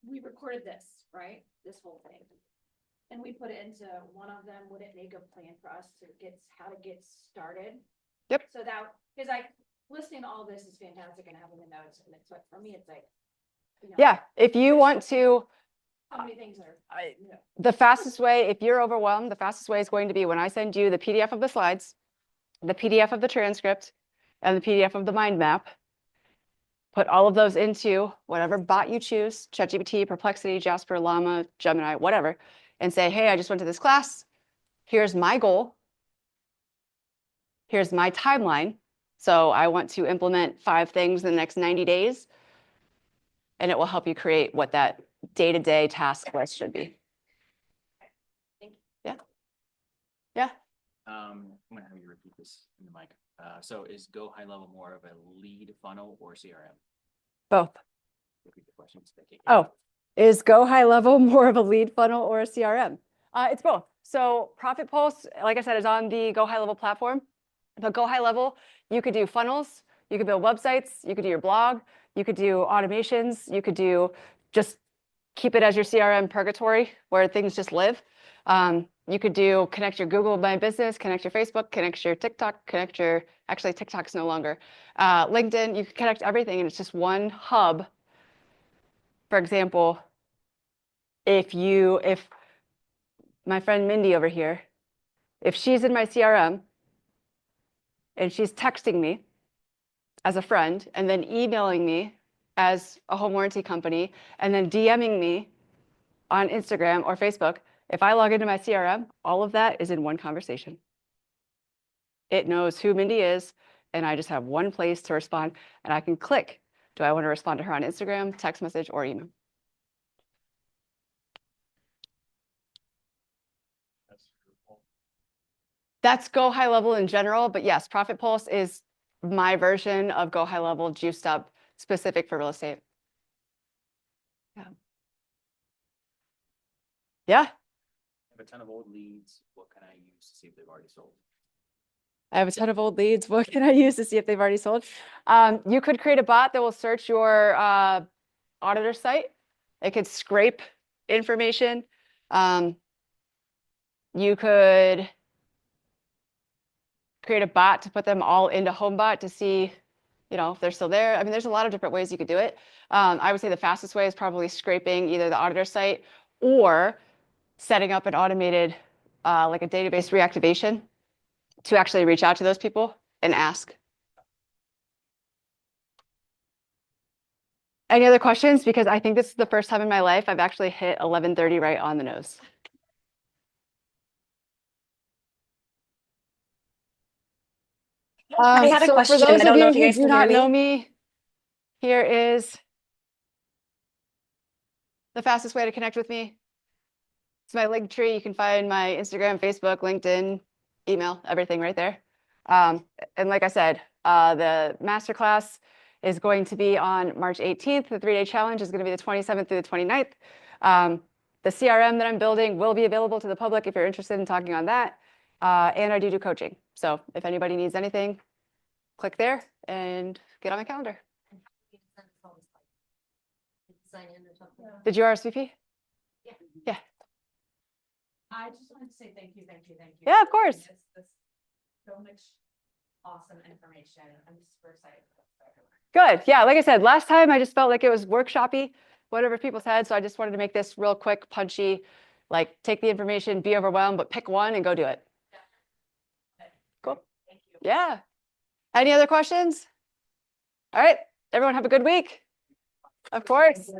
we recorded this, right? This whole thing. And we put it into one of them, would it make a plan for us to how to get started? Yep. So that, because listening to all this is fantastic and having the notes, and it's like, for me, it's like. Yeah, if you want to, How many things are. the fastest way, if you're overwhelmed, the fastest way is going to be when I send you the PDF of the slides, the PDF of the transcript, and the PDF of the mind map. Put all of those into whatever bot you choose, ChatGPT, Perplexity, Jasper, Llama, Gemini, whatever, and say, hey, I just went to this class. Here's my goal. Here's my timeline. So I want to implement 5 things in the next 90 days. And it will help you create what that day-to-day task list should be. Yeah. Yeah. I'm gonna have you repeat this in the mic. So is Go High Level more of a lead funnel or CRM? Both. Repeat the questions. Oh, is Go High Level more of a lead funnel or a CRM? It's both. So Profit Pulse, like I said, is on the Go High Level platform. But Go High Level, you could do funnels, you could build websites, you could do your blog, you could do automations, you could do just keep it as your CRM purgatory where things just live. You could do connect your Google My Business, connect your Facebook, connect your TikTok, actually TikTok's no longer, LinkedIn, you can connect everything and it's just one hub. For example, if my friend Mindy over here, if she's in my CRM and she's texting me as a friend and then emailing me as a home warranty company and then DMing me on Instagram or Facebook, if I log into my CRM, all of that is in one conversation. It knows who Mindy is, and I just have one place to respond, and I can click. Do I want to respond to her on Instagram, text message, or email? That's Go High Level in general, but yes, Profit Pulse is my version of Go High Level juiced up specific for real estate. Yeah. Yeah. I have a ton of old leads. What can I use to see if they've already sold? I have a ton of old leads. What can I use to see if they've already sold? You could create a bot that will search your auditor site. It could scrape information. You could create a bot to put them all into HomeBot to see, if they're still there. I mean, there's a lot of different ways you could do it. I would say the fastest way is probably scraping either the auditor site or setting up an automated, like a database reactivation to actually reach out to those people and ask. Any other questions? Because I think this is the first time in my life I've actually hit 11:30 right on the nose. I had a so question. For those I don't of know you if you who guys do can not hear know me. me, here is the fastest way to connect with me. It's my link tree. You can find my Instagram, Facebook, LinkedIn, email, everything right there. And like I said, the masterclass is going to be on March 18th. The 3-day challenge is going to be the 27th through the 29th. The CRM that I'm building will be available to the public if you're interested in talking on that. And I do coaching. So if anybody needs anything, click there and get on my calendar. Sign in or something. Did you RSVP? Yeah. Yeah. I just wanted to say thank you. Yeah, of course. This so much awesome information. I'm super excited. Good. Yeah, like I said, last time I just felt like it was workshoppy, whatever people said. So I just wanted to make this real quick, punchy, like take the information, be overwhelmed, but pick one and go do it. Cool. Thank you. Yeah. Any other questions? All right. Everyone have a good week. Of course.